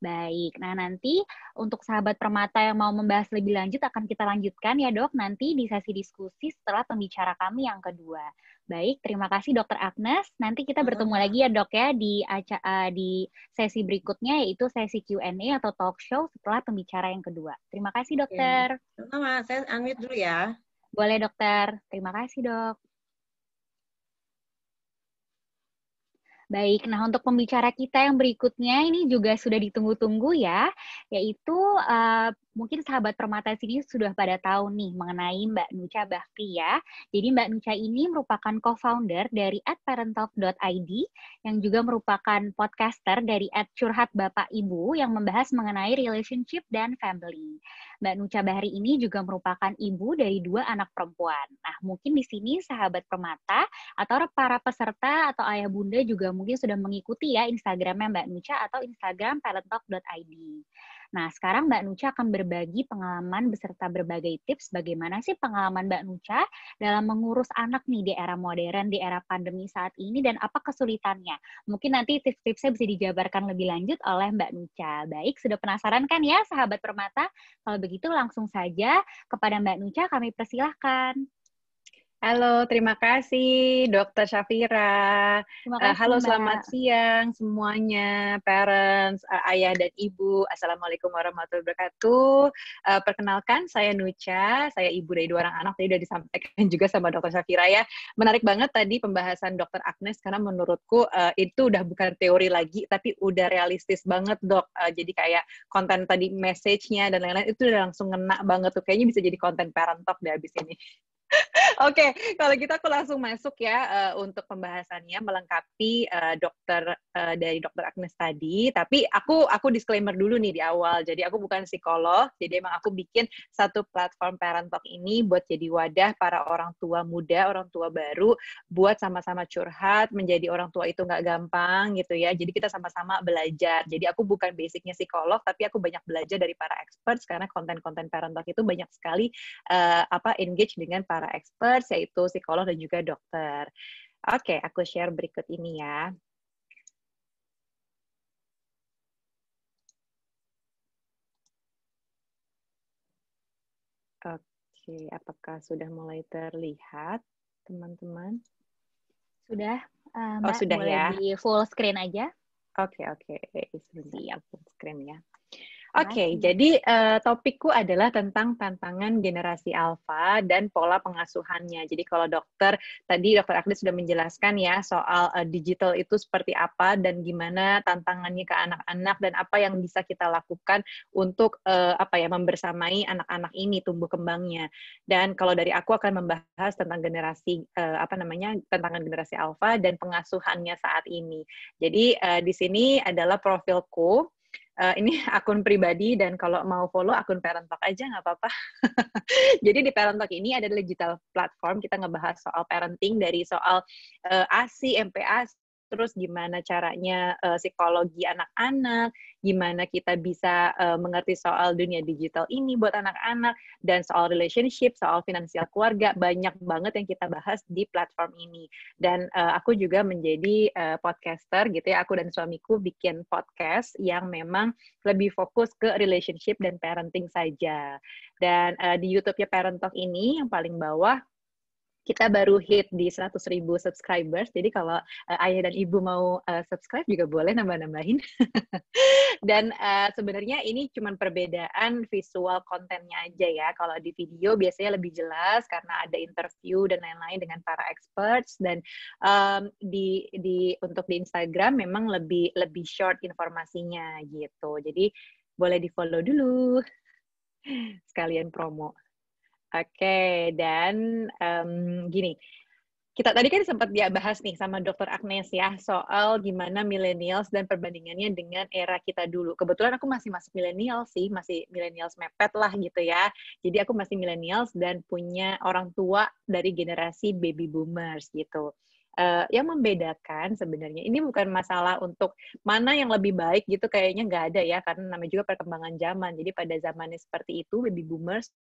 Baik, nah nanti untuk sahabat Permata yang mau membahas lebih lanjut akan kita lanjutkan ya dok nanti di sesi diskusi setelah pembicara kami yang kedua. Baik, terima kasih dokter Agnes. Nanti kita bertemu lagi ya dok ya di sesi berikutnya yaitu sesi Q&A atau talk show setelah pembicara yang kedua. Terima kasih dokter. Sama, saya unmute dulu ya. Boleh dokter, terima kasih dok. Baik, nah untuk pembicara kita yang berikutnya ini juga sudah ditunggu-tunggu ya, yaitu Mungkin sahabat Permata sini sudah pada tahu nih mengenai Mbak Nucha Bahri ya. Jadi Mbak Nucha ini merupakan co-founder dari @parenttalk.id yang juga merupakan podcaster dari @curhatbapakIbu yang membahas mengenai relationship dan family. Mbak Nucha Bahri ini juga merupakan ibu dari 2 anak perempuan. Nah, mungkin di sini sahabat Permata atau para peserta atau ayah bunda juga mungkin sudah mengikuti ya Instagramnya Mbak Nucha atau Instagram parenttalk.id. Nah, sekarang Mbak Nucha akan berbagi pengalaman beserta berbagai tips bagaimana sih pengalaman Mbak Nucha dalam mengurus anak nih di era modern, di era pandemi saat ini, dan apa kesulitannya. Mungkin nanti tips-tipsnya bisa dijabarkan lebih lanjut oleh Mbak Nucha. Baik, sudah penasaran kan ya sahabat Permata? Kalau begitu langsung saja kepada Mbak Nucha kami persilahkan. Halo, terima kasih Dokter Syafira. Terima kasih Halo, Mbak. selamat siang semuanya, parents, ayah dan ibu. Assalamualaikum warahmatullahi wabarakatuh. Perkenalkan, saya Nucha, saya ibu dari 2 orang anak, tadi sudah disampaikan juga sama Dokter Syafira ya. Menarik banget tadi pembahasan Dokter Agnes, karena menurutku itu udah bukan teori lagi, tapi udah realistis banget dok. Jadi kayak konten tadi, message-nya dan lain-lain, itu udah langsung ngena banget tuh. Kayaknya bisa jadi konten parent talk deh abis ini. Oke, kalau gitu aku langsung masuk ya untuk pembahasannya melengkapi dari Dokter Agnes tadi. Tapi aku disclaimer dulu nih di awal. Jadi aku bukan psikolog. Jadi emang aku bikin satu platform Parent Talk ini buat jadi wadah para orang tua muda, orang tua baru, buat sama-sama curhat. Menjadi orang tua itu nggak gampang gitu ya. Jadi kita sama-sama belajar. Jadi aku bukan basicnya psikolog, tapi aku banyak belajar dari para experts karena konten-konten Parent Talk itu banyak sekali engage dengan para experts, yaitu psikolog dan juga dokter. Oke, aku share berikut ini ya. Oke, apakah sudah mulai terlihat, teman-teman? Sudah, Mbak, oh, sudah boleh ya. di full screen aja. Oke. Sebentar, full screen ya. Oke, jadi topikku adalah tentang tantangan generasi alfa dan pola pengasuhannya. Jadi kalau tadi Dokter Agnes sudah menjelaskan ya soal digital itu seperti apa dan gimana tantangannya ke anak-anak dan apa yang bisa kita lakukan untuk membersamai anak-anak ini tumbuh kembangnya. Dan kalau dari aku akan membahas tentang tantangan generasi alfa dan pengasuhannya saat ini. Jadi di sini adalah profilku. Ini akun pribadi dan kalau mau follow akun Parent Talk aja nggak apa-apa. Jadi di Parent Talk ini ada digital platform, kita ngebahas soal parenting dari soal ASI, MPASI, terus gimana caranya psikologi anak-anak, gimana kita bisa mengerti soal dunia digital ini buat anak-anak, dan soal relationship, soal finansial keluarga, banyak banget yang kita bahas di platform ini. Dan aku juga menjadi podcaster gitu ya, aku dan suamiku bikin podcast yang memang lebih fokus ke relationship dan parenting saja. Dan di YouTube-nya Parent Talk ini yang paling bawah, kita baru hit di 100.000 subscribers, jadi kalau ayah dan ibu mau subscribe juga boleh nambah-nambahin. Dan sebenarnya ini cuma perbedaan visual kontennya aja ya. Kalau di video biasanya lebih jelas karena ada interview dan lain-lain dengan para experts, dan untuk di Instagram memang lebih short informasinya gitu. Jadi boleh di-follow dulu. Sekalian promo. Oke, dan gini, kita tadi kan sempat bahas nih sama Dokter Agnes ya soal gimana millennials dan perbandingannya dengan era kita dulu. Kebetulan aku masih masuk millennials sih, masih millennials mepet lah gitu ya. Jadi aku masih millennials dan punya orang tua dari generasi baby boomers gitu. Yang membedakan sebenarnya ini bukan masalah untuk mana yang lebih baik gitu, kayaknya nggak ada ya, karena namanya juga perkembangan zaman. Jadi pada zamannya seperti itu, baby boomers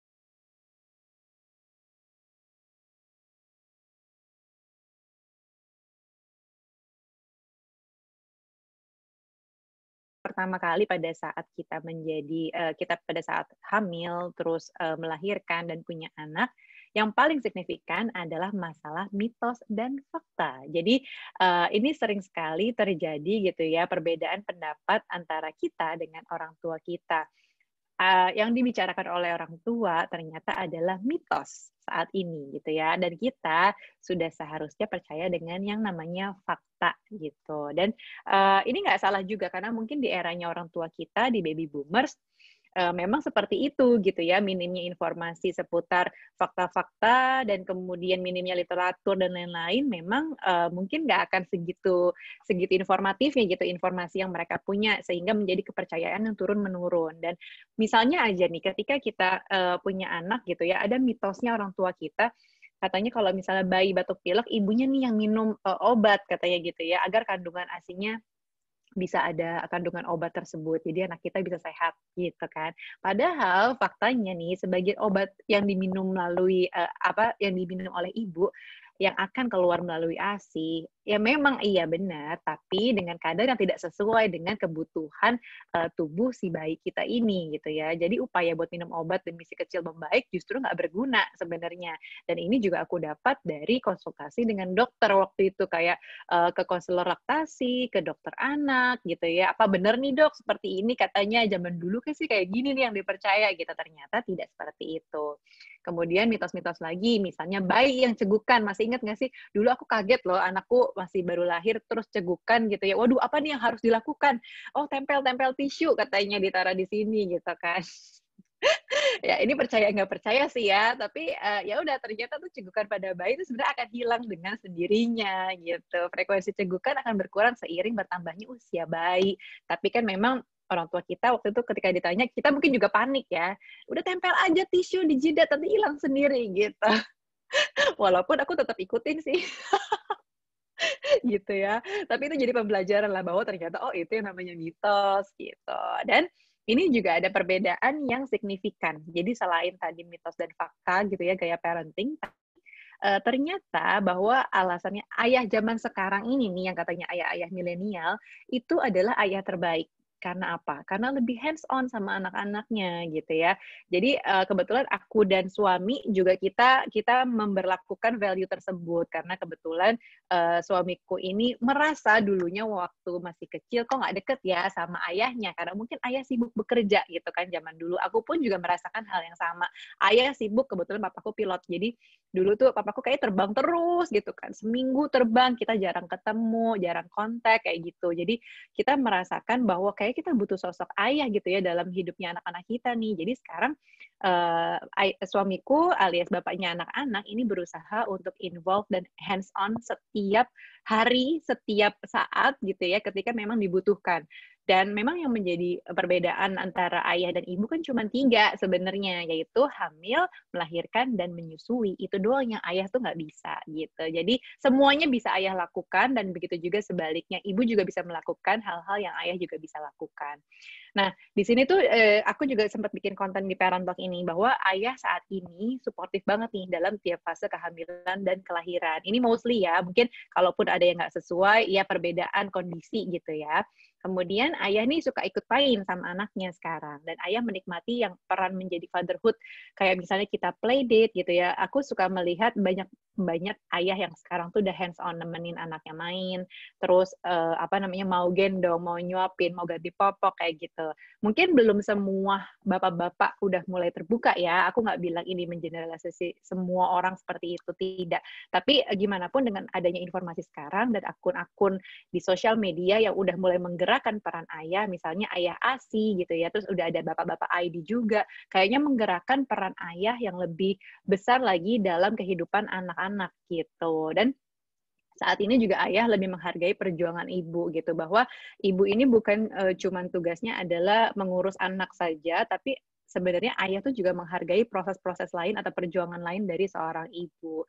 pertama kali pada saat kita pada saat hamil, terus melahirkan dan punya anak, yang paling signifikan adalah masalah mitos dan fakta. Jadi ini sering sekali terjadi gitu ya, perbedaan pendapat antara kita dengan orang tua kita. Yang dibicarakan oleh orang tua ternyata adalah mitos saat ini gitu ya, dan kita sudah seharusnya percaya dengan yang namanya fakta gitu. Dan ini nggak salah juga karena mungkin di eranya orang tua kita, di baby boomers, memang seperti itu gitu ya, minimnya informasi seputar fakta-fakta dan kemudian minimnya literatur dan lain-lain, memang mungkin nggak akan segitu informatifnya gitu informasi yang mereka punya, sehingga menjadi kepercayaan yang turun-menurun. Dan misalnya aja nih, ketika kita punya anak gitu ya, ada mitosnya orang tua kita, katanya kalau misalnya bayi batuk pilek, ibunya nih yang minum obat katanya gitu ya, agar kandungan ASI-nya bisa ada kandungan obat tersebut, jadi anak kita bisa sehat gitu kan. Padahal faktanya nih, sebagian obat yang diminum melalui yang diminum oleh ibu yang akan keluar melalui ASI, ya memang iya benar, tapi dengan kadar yang tidak sesuai dengan kebutuhan tubuh si bayi kita ini gitu ya. Jadi upaya buat minum obat demi si kecil membaik justru nggak berguna sebenarnya. Dan ini juga aku dapat dari konsultasi dengan dokter waktu itu, kayak ke konselor laktasi, ke dokter anak gitu ya. Apa benar nih dok seperti ini katanya, zaman dulu kan sih kayak gini nih yang dipercaya gitu. Ternyata tidak seperti itu. Kemudian mitos-mitos lagi, misalnya bayi yang cegukan, masih ingat nggak sih? Dulu aku kaget loh, anakku masih baru lahir terus cegukan gitu ya. Waduh, apa nih yang harus dilakukan? Oh, tempel-tempel tisu katanya ditaruh di sini gitu kan. Ya ini percaya nggak percaya sih ya, tapi ya udah ternyata tuh cegukan pada bayi itu sebenarnya akan hilang dengan sendirinya gitu. Frekuensi cegukan akan berkurang seiring bertambahnya usia bayi. Tapi kan memang orang tua kita waktu itu ketika ditanya, kita mungkin juga panik ya. Udah tempel aja tisu di jidat, nanti hilang sendiri gitu. Walaupun aku tetap ikutin sih. Gitu ya. Tapi itu jadi pembelajaran lah bahwa ternyata oh itu yang namanya mitos gitu. Dan ini juga ada perbedaan yang signifikan. Jadi selain tadi mitos dan fakta gitu ya, gaya parenting, ternyata bahwa alasannya ayah zaman sekarang ini nih yang katanya ayah-ayah milenial itu adalah ayah terbaik. Karena apa? Karena lebih hands on sama anak-anaknya gitu ya. Jadi kebetulan aku dan suami juga kita memberlakukan value tersebut karena kebetulan suamiku ini merasa dulunya waktu masih kecil kok nggak deket ya sama ayahnya karena mungkin ayah sibuk bekerja gitu kan zaman dulu. Aku pun juga merasakan hal yang sama. Ayah sibuk, kebetulan papaku pilot. Jadi dulu tuh papaku kayak terbang terus gitu kan. Seminggu terbang, kita jarang ketemu, jarang kontak kayak gitu. Jadi kita merasakan bahwa kayak kita butuh sosok ayah gitu ya dalam hidupnya anak-anak kita nih. Jadi sekarang suamiku alias bapaknya anak-anak ini berusaha untuk involve dan hands on setiap hari, setiap saat gitu ya ketika memang dibutuhkan. Dan memang yang menjadi perbedaan antara ayah dan ibu kan cuma 3 sebenarnya, yaitu hamil, melahirkan, dan menyusui. Itu doang yang ayah tuh nggak bisa gitu. Jadi semuanya bisa ayah lakukan dan begitu juga sebaliknya. Ibu juga bisa melakukan hal-hal yang ayah juga bisa lakukan. Nah, di sini tuh aku juga sempat bikin konten di Parent Talk ini bahwa ayah saat ini suportif banget nih dalam tiap fase kehamilan dan kelahiran. Ini mostly ya, mungkin kalaupun ada yang nggak sesuai, ya perbedaan kondisi gitu ya. Kemudian ayah nih suka ikut main sama anaknya sekarang. Dan ayah menikmati yang peran menjadi fatherhood. Kayak misalnya kita play date gitu ya. Aku suka melihat banyak ayah yang sekarang tuh udah hands on nemenin anaknya main. Terus mau gendong, mau nyuapin, mau ganti popok kayak gitu. Mungkin belum semua bapak-bapak udah mulai terbuka ya. Aku nggak bilang ini mengeneralisasi semua orang seperti itu, tidak. Tapi gimana pun dengan adanya informasi sekarang dan akun-akun di sosial media yang udah mulai menggerakkan peran ayah, misalnya ayah ASI gitu ya, terus udah ada bapak-bapak ID juga, kayaknya menggerakkan peran ayah yang lebih besar lagi dalam kehidupan anak-anak gitu. Dan saat ini juga ayah lebih menghargai perjuangan ibu gitu, bahwa ibu ini bukan cuman tugasnya adalah mengurus anak saja, tapi sebenarnya ayah tuh juga menghargai proses-proses lain atau perjuangan lain dari seorang ibu.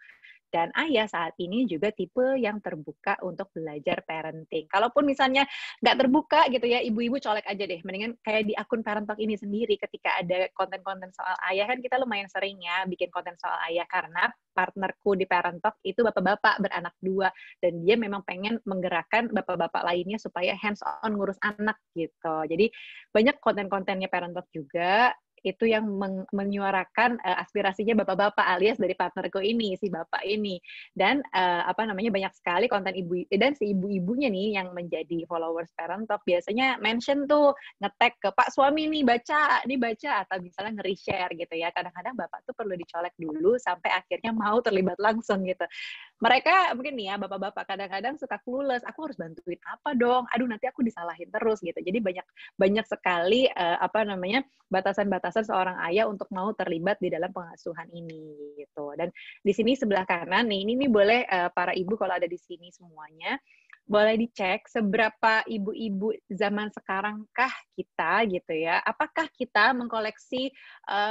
Dan ayah saat ini juga tipe yang terbuka untuk belajar parenting. Kalaupun misalnya nggak terbuka gitu ya, ibu-ibu colek aja deh. Mendingan kayak di akun Parent Talk ini sendiri, ketika ada konten-konten soal ayah, kan kita lumayan sering ya bikin konten soal ayah, karena partnerku di Parent Talk itu bapak-bapak beranak 2, dan dia memang pengen menggerakkan bapak-bapak lainnya supaya hands on ngurus anak gitu. Jadi banyak konten-kontennya Parent Talk juga itu yang menyuarakan aspirasinya bapak-bapak alias dari partnerku ini, si bapak ini. Dan apa namanya, banyak sekali konten ibu dan si ibu-ibunya nih yang menjadi followers Parent Talk biasanya mention tuh, nge-tag ke Pak suami nih baca, atau misalnya nge-reshare gitu ya. Kadang-kadang bapak tuh perlu dicolek dulu sampai akhirnya mau terlibat langsung gitu. Mereka mungkin nih ya, bapak-bapak kadang-kadang suka clueless, aku harus bantuin apa dong? Aduh nanti aku disalahin terus gitu. Jadi banyak sekali apa namanya, batasan-batasan seorang ayah untuk mau terlibat di dalam pengasuhan ini gitu. Dan di sini sebelah kanan nih, ini boleh para ibu kalau ada di sini semuanya boleh dicek seberapa ibu-ibu zaman sekarang kah kita gitu ya. Apakah kita mengkoleksi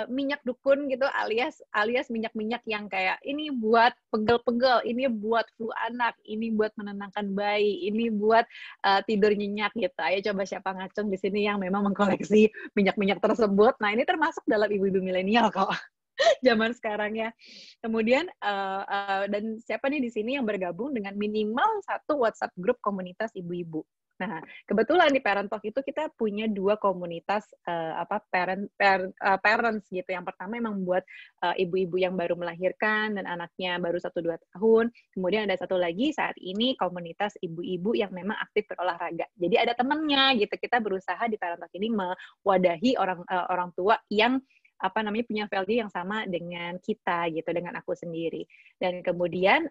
minyak dukun gitu alias minyak-minyak yang kayak ini buat pegel-pegel, ini buat flu anak, ini buat menenangkan bayi, ini buat tidur nyenyak gitu. Ayo coba siapa ngacung di sini yang memang mengkoleksi minyak-minyak tersebut. Nah, ini termasuk dalam ibu-ibu milenial kok. Zaman sekarang ya. Kemudian dan siapa nih di sini yang bergabung dengan minimal satu WhatsApp grup komunitas ibu-ibu. Nah, kebetulan di Parent Talk itu kita punya 2 komunitas parents gitu. Yang pertama emang buat ibu-ibu yang baru melahirkan dan anaknya baru 1-2 tahun. Kemudian ada satu lagi saat ini komunitas ibu-ibu yang memang aktif berolahraga. Jadi ada temennya gitu. Kita berusaha di Parent Talk ini mewadahi orang tua yang apa namanya punya value yang sama dengan kita gitu, dengan aku sendiri. Dan kemudian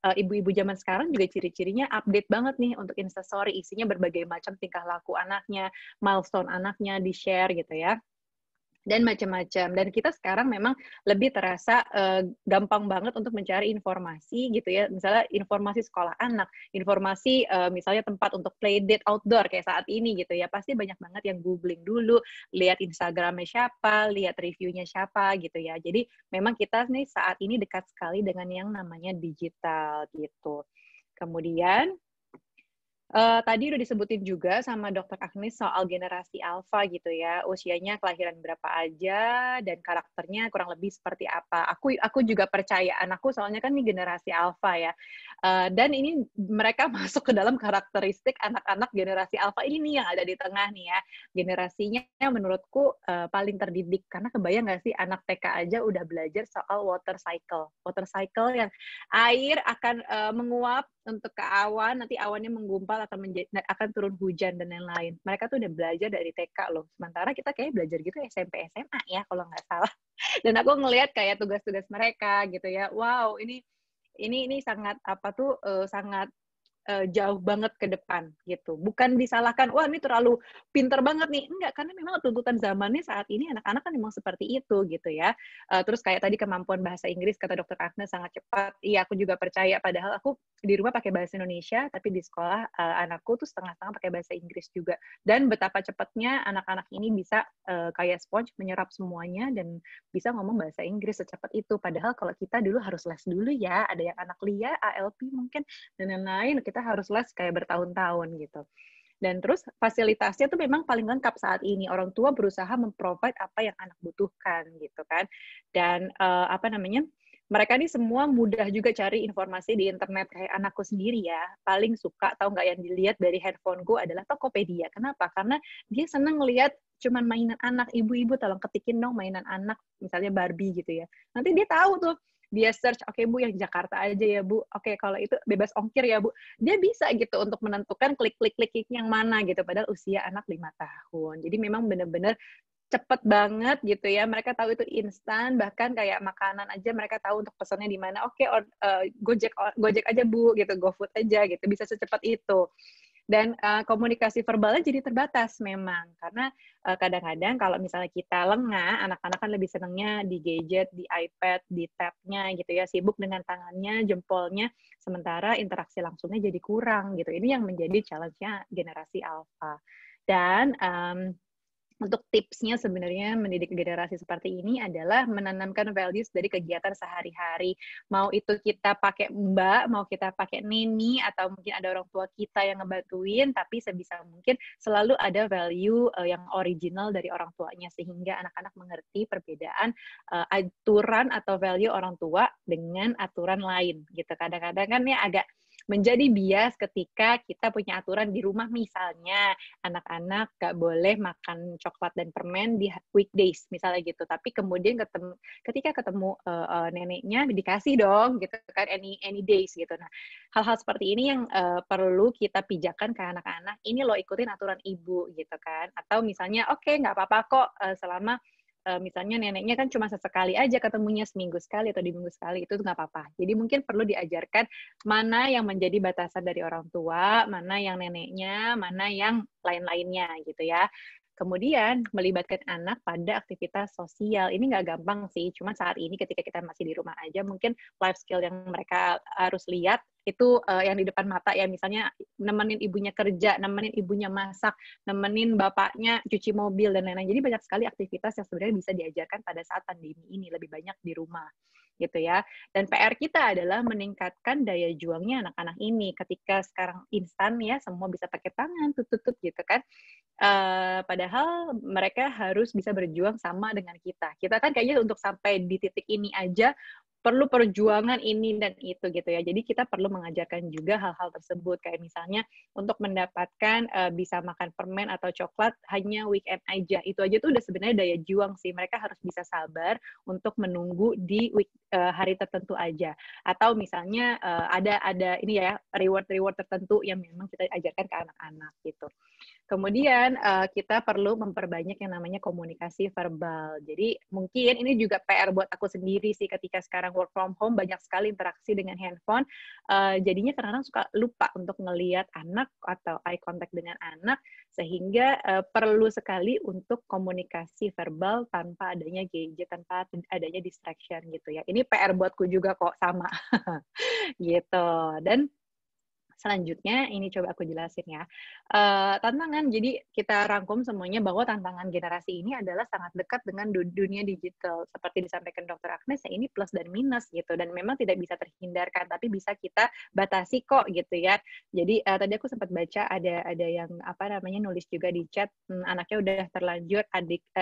ibu-ibu zaman sekarang juga ciri-cirinya update banget nih untuk Instastory, isinya berbagai macam tingkah laku anaknya, milestone anaknya di-share gitu ya. Dan macam-macam. Dan kita sekarang memang lebih terasa gampang banget untuk mencari informasi gitu ya. Misalnya informasi sekolah anak, informasi misalnya tempat untuk playdate outdoor kayak saat ini gitu ya. Pasti banyak banget yang googling dulu, lihat Instagramnya siapa, lihat reviewnya siapa gitu ya. Jadi memang kita nih saat ini dekat sekali dengan yang namanya digital gitu. Kemudian tadi udah disebutin juga sama Dokter Agnes soal generasi alfa gitu ya, usianya kelahiran berapa aja dan karakternya kurang lebih seperti apa. Aku juga percaya anakku soalnya kan ini generasi alfa ya, dan ini mereka masuk ke dalam karakteristik anak-anak generasi alfa ini nih yang ada di tengah nih ya. Generasinya menurutku paling terdidik karena kebayang nggak sih anak TK aja udah belajar soal water cycle yang air akan menguap untuk ke awan, nanti awannya menggumpal akan turun hujan dan lain-lain. Mereka tuh udah belajar dari TK loh. Sementara kita kayak belajar gitu SMP SMA ya kalau nggak salah. Dan aku ngelihat kayak tugas-tugas mereka gitu ya. Wow, ini sangat apa tuh sangat jauh banget ke depan gitu. Bukan disalahkan, wah ini terlalu pinter banget nih. Enggak, karena memang tuntutan zamannya saat ini anak-anak kan memang seperti itu gitu ya. Terus kayak tadi kemampuan bahasa Inggris, kata Dokter Agnes sangat cepat. Iya, aku juga percaya. Padahal aku di rumah pakai bahasa Indonesia, tapi di sekolah anakku tuh setengah-setengah pakai bahasa Inggris juga. Dan betapa cepatnya anak-anak ini bisa kayak sponge menyerap semuanya dan bisa ngomong bahasa Inggris secepat itu. Padahal kalau kita dulu harus les dulu ya. Ada yang anak LIA, ALP mungkin, dan lain-lain. Kita harus les kayak bertahun-tahun gitu. Dan terus fasilitasnya tuh memang paling lengkap saat ini. Orang tua berusaha memprovide apa yang anak butuhkan gitu kan. Dan apa namanya? Mereka ini semua mudah juga cari informasi di internet. Kayak anakku sendiri ya, paling suka tahu nggak yang dilihat dari handphoneku adalah Tokopedia. Kenapa? Karena dia seneng ngelihat cuman mainan anak. Ibu-ibu tolong ketikin dong mainan anak, misalnya Barbie gitu ya. Nanti dia tahu tuh. Dia search, oke Bu, yang Jakarta aja ya Bu. Oke, kalau itu bebas ongkir ya Bu. Dia bisa gitu untuk menentukan klik-klik yang mana gitu. Padahal usia anak 5 tahun. Jadi memang benar-benar cepet banget gitu ya. Mereka tahu itu instan, bahkan kayak makanan aja mereka tahu untuk pesannya di mana. Oke, Gojek aja Bu, gitu, GoFood aja gitu. Bisa secepat itu. Dan komunikasi verbalnya jadi terbatas memang, karena kadang-kadang kalau misalnya kita lengah, anak-anak kan lebih senangnya di gadget, di iPad, di tab-nya gitu ya, sibuk dengan tangannya, jempolnya, sementara interaksi langsungnya jadi kurang gitu. Ini yang menjadi challenge-nya generasi alpha. Dan untuk tipsnya sebenarnya mendidik generasi seperti ini adalah menanamkan values dari kegiatan sehari-hari. Mau itu kita pakai mbak, mau kita pakai neni, atau mungkin ada orang tua kita yang ngebantuin, tapi sebisa mungkin selalu ada value yang original dari orang tuanya, sehingga anak-anak mengerti perbedaan aturan atau value orang tua dengan aturan lain. Gitu. Kadang-kadang kan ya agak menjadi bias ketika kita punya aturan di rumah, misalnya anak-anak gak boleh makan coklat dan permen di weekdays misalnya gitu, tapi kemudian ketika ketemu neneknya dikasih dong gitu kan, any days gitu. Nah, hal-hal seperti ini yang perlu kita pijakan ke anak-anak, ini lo ikutin aturan ibu gitu kan, atau misalnya oke, nggak apa-apa kok selama misalnya neneknya kan cuma sesekali aja ketemunya, seminggu sekali atau di minggu sekali, itu nggak apa-apa. Jadi mungkin perlu diajarkan mana yang menjadi batasan dari orang tua, mana yang neneknya, mana yang lain-lainnya gitu ya. Kemudian melibatkan anak pada aktivitas sosial. Ini nggak gampang sih, cuma saat ini ketika kita masih di rumah aja, mungkin life skill yang mereka harus lihat itu yang di depan mata ya, misalnya nemenin ibunya kerja, nemenin ibunya masak, nemenin bapaknya cuci mobil, dan lain-lain. Jadi banyak sekali aktivitas yang sebenarnya bisa diajarkan pada saat pandemi ini, lebih banyak di rumah gitu ya. Dan PR kita adalah meningkatkan daya juangnya anak-anak ini. Ketika sekarang instan ya, semua bisa pakai tangan, tutut gitu kan. Padahal mereka harus bisa berjuang sama dengan kita. Kita kan kayaknya untuk sampai di titik ini aja perlu perjuangan ini dan itu gitu ya. Jadi kita perlu mengajarkan juga hal-hal tersebut, kayak misalnya untuk mendapatkan bisa makan permen atau coklat hanya weekend aja. Itu aja tuh udah sebenarnya daya juang sih. Mereka harus bisa sabar untuk menunggu di hari tertentu aja. Atau misalnya ada ini ya, reward tertentu yang memang kita ajarkan ke anak-anak gitu. Kemudian kita perlu memperbanyak yang namanya komunikasi verbal. Jadi mungkin ini juga PR buat aku sendiri sih, ketika sekarang work from home banyak sekali interaksi dengan handphone. Jadinya kadang-kadang suka lupa untuk ngelihat anak atau eye contact dengan anak, sehingga perlu sekali untuk komunikasi verbal tanpa adanya gadget, tanpa adanya distraction gitu ya. Ini PR buatku juga kok, sama. Gitu. Dan selanjutnya, ini coba aku jelasin ya. Tantangan, jadi kita rangkum semuanya bahwa tantangan generasi ini adalah sangat dekat dengan dunia digital. Seperti disampaikan Dr. Agnes, ya ini plus dan minus gitu. Dan memang tidak bisa terhindarkan, tapi bisa kita batasi kok gitu ya. Jadi tadi aku sempat baca ada yang nulis juga di chat, anaknya udah terlanjur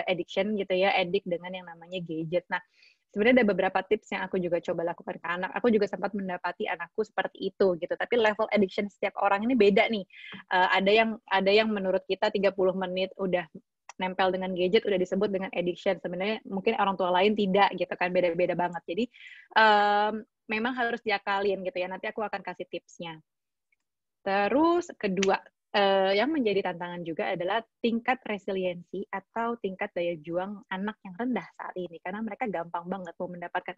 addiction gitu ya, addict dengan yang namanya gadget. Nah, sebenarnya ada beberapa tips yang aku juga coba lakukan ke anak. Aku juga sempat mendapati anakku seperti itu gitu. Tapi level addiction setiap orang ini beda nih. Ada yang menurut kita 30 menit udah nempel dengan gadget udah disebut dengan addiction. Sebenarnya mungkin orang tua lain tidak gitu kan, beda-beda banget. Jadi memang harus diakalin gitu ya. Nanti aku akan kasih tipsnya. Terus kedua, yang menjadi tantangan juga adalah tingkat resiliensi atau tingkat daya juang anak yang rendah saat ini, karena mereka gampang banget mau mendapatkan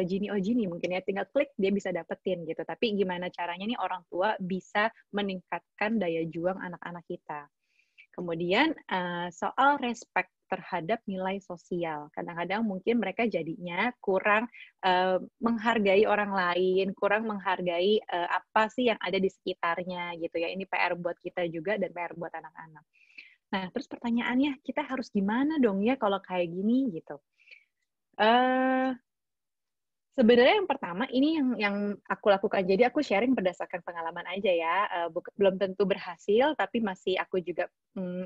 genie mungkin ya, tinggal klik dia bisa dapetin gitu. Tapi gimana caranya nih orang tua bisa meningkatkan daya juang anak-anak kita. Kemudian soal respect terhadap nilai sosial. Kadang-kadang mungkin mereka jadinya kurang menghargai orang lain, kurang menghargai apa sih yang ada di sekitarnya gitu ya. Ini PR buat kita juga dan PR buat anak-anak. Nah, terus pertanyaannya, kita harus gimana dong ya kalau kayak gini gitu. Sebenarnya yang pertama, ini yang aku lakukan. Jadi aku sharing berdasarkan pengalaman aja ya. Belum tentu berhasil, tapi masih aku juga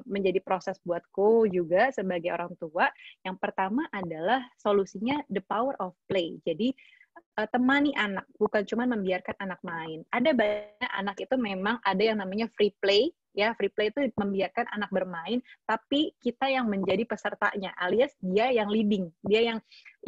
menjadi proses buatku juga sebagai orang tua. Yang pertama adalah solusinya the power of play. Jadi temani anak, bukan cuma membiarkan anak main. Ada banyak anak itu memang ada yang namanya free play. Ya, free play itu membiarkan anak bermain, tapi kita yang menjadi pesertanya, alias dia yang leading, dia yang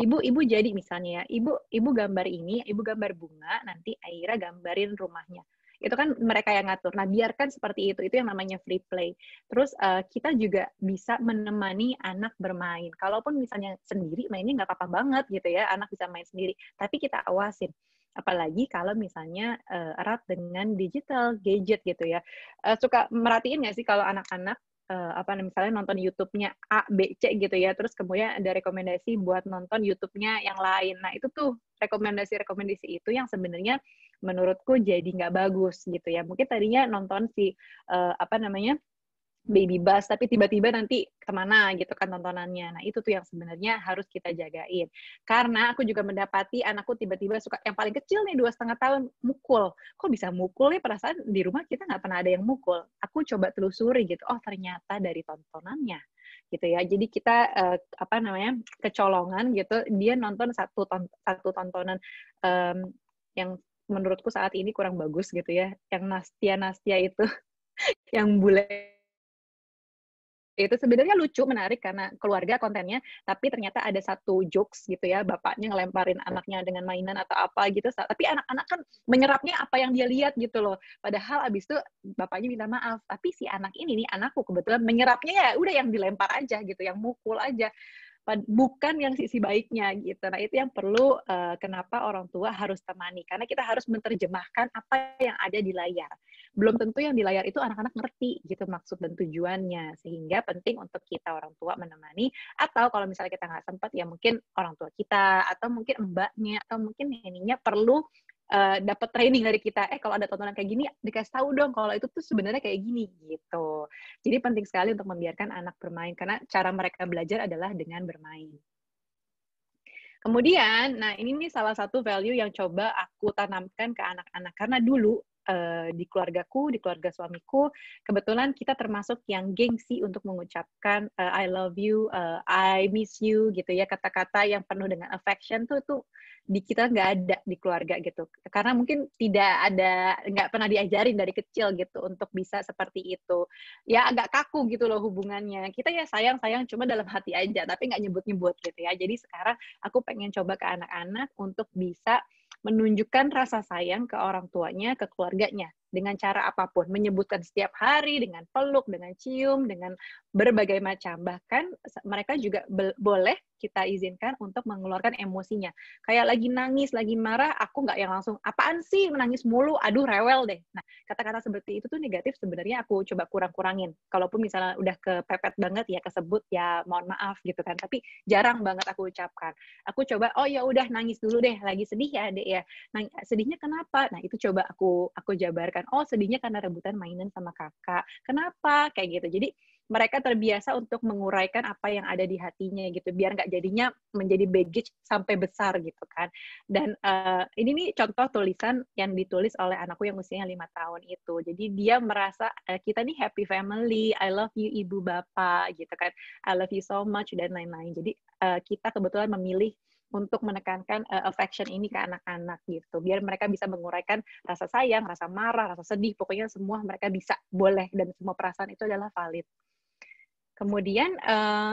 ibu jadi misalnya ya, ibu gambar ini, ibu gambar bunga, nanti Aira gambarin rumahnya. Itu kan mereka yang ngatur. Nah, biarkan seperti itu yang namanya free play. Terus kita juga bisa menemani anak bermain. Kalaupun misalnya sendiri mainnya nggak apa-apa banget gitu ya, anak bisa main sendiri, tapi kita awasin. Apalagi kalau misalnya erat dengan digital, gadget gitu ya. Suka merhatiin nggak sih kalau anak-anak misalnya nonton YouTube-nya A, B, C gitu ya, terus kemudian ada rekomendasi buat nonton YouTube-nya yang lain. Nah, itu tuh rekomendasi-rekomendasi itu yang sebenarnya menurutku jadi nggak bagus gitu ya. Mungkin tadinya nonton si Baby Bus, tapi tiba-tiba nanti kemana gitu kan tontonannya. Nah, itu tuh yang sebenarnya harus kita jagain. Karena aku juga mendapati anakku tiba-tiba suka, yang paling kecil nih 2,5 tahun, mukul. Kok bisa mukul ya? Perasaan di rumah kita nggak pernah ada yang mukul. Aku coba telusuri gitu, oh ternyata dari tontonannya gitu ya. Jadi kita kecolongan gitu, dia nonton satu tontonan yang menurutku saat ini kurang bagus gitu ya. Yang Nastia itu, yang bule itu sebenarnya lucu, menarik karena keluarga kontennya, tapi ternyata ada satu jokes gitu ya, bapaknya ngelemparin anaknya dengan mainan atau apa gitu, tapi anak-anak kan menyerapnya apa yang dia lihat gitu loh. Padahal abis itu bapaknya minta maaf, tapi si anak ini nih, anakku kebetulan menyerapnya ya udah yang dilempar aja gitu, yang mukul aja. Bukan yang sisi baiknya gitu. Nah, itu yang perlu kenapa orang tua harus temani, karena kita harus menerjemahkan apa yang ada di layar. Belum tentu yang di layar itu anak-anak ngerti gitu maksud dan tujuannya, sehingga penting untuk kita orang tua menemani, atau kalau misalnya kita nggak sempat ya mungkin orang tua kita, atau mungkin mbaknya, atau mungkin neninya perlu dapat training dari kita, kalau ada tontonan kayak gini, dikasih tahu dong kalau itu tuh sebenarnya kayak gini, gitu. Jadi penting sekali untuk membiarkan anak bermain, karena cara mereka belajar adalah dengan bermain. Kemudian, nah ini nih salah satu value yang coba aku tanamkan ke anak-anak, karena dulu di keluargaku, di keluarga suamiku, kebetulan kita termasuk yang gengsi untuk mengucapkan I love you, I miss you, gitu ya, kata-kata yang penuh dengan affection tuh di kita nggak ada di keluarga gitu, karena mungkin nggak pernah diajarin dari kecil gitu untuk bisa seperti itu, ya agak kaku gitu loh hubungannya. Kita ya sayang-sayang cuma dalam hati aja, tapi nggak nyebut-nyebut gitu ya. Jadi sekarang aku pengen coba ke anak-anak untuk bisa menunjukkan rasa sayang ke orang tuanya, ke keluarganya, dengan cara apapun, menyebutkan setiap hari, dengan peluk, dengan cium, dengan berbagai macam. Bahkan mereka juga boleh kita izinkan untuk mengeluarkan emosinya. Kayak lagi nangis, lagi marah, aku nggak yang langsung, apaan sih menangis mulu, aduh rewel deh. Nah, kata-kata seperti itu tuh negatif sebenarnya aku coba kurang-kurangin. Kalaupun misalnya udah kepepet banget ya, kesebut ya mohon maaf gitu kan, tapi jarang banget aku ucapkan. Aku coba, oh ya udah nangis dulu deh, lagi sedih ya adek ya. Nah, sedihnya kenapa? Nah, itu coba aku jabarkan. Oh, sedihnya karena rebutan mainan sama kakak. Kenapa? Kayak gitu. Jadi mereka terbiasa untuk menguraikan apa yang ada di hatinya gitu, biar nggak jadinya menjadi baggage sampai besar gitu kan. Dan ini nih contoh tulisan yang ditulis oleh anakku yang usianya 5 tahun itu. Jadi dia merasa kita nih happy family, I love you ibu bapak gitu kan, I love you so much dan lain-lain. Jadi kita kebetulan memilih untuk menekankan affection ini ke anak-anak gitu, biar mereka bisa menguraikan rasa sayang, rasa marah, rasa sedih, pokoknya semua mereka bisa, boleh, dan semua perasaan itu adalah valid. Kemudian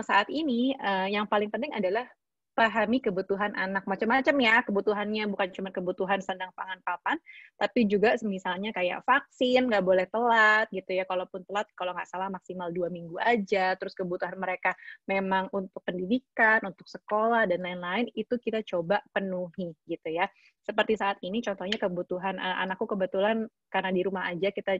saat ini yang paling penting adalah pahami kebutuhan anak, macam-macam ya kebutuhannya, bukan cuma kebutuhan sandang pangan papan, tapi juga misalnya kayak vaksin, nggak boleh telat gitu ya, kalaupun telat, kalau nggak salah maksimal 2 minggu aja, terus kebutuhan mereka memang untuk pendidikan, untuk sekolah, dan lain-lain, itu kita coba penuhi gitu ya. Seperti saat ini contohnya kebutuhan anakku kebetulan karena di rumah aja kita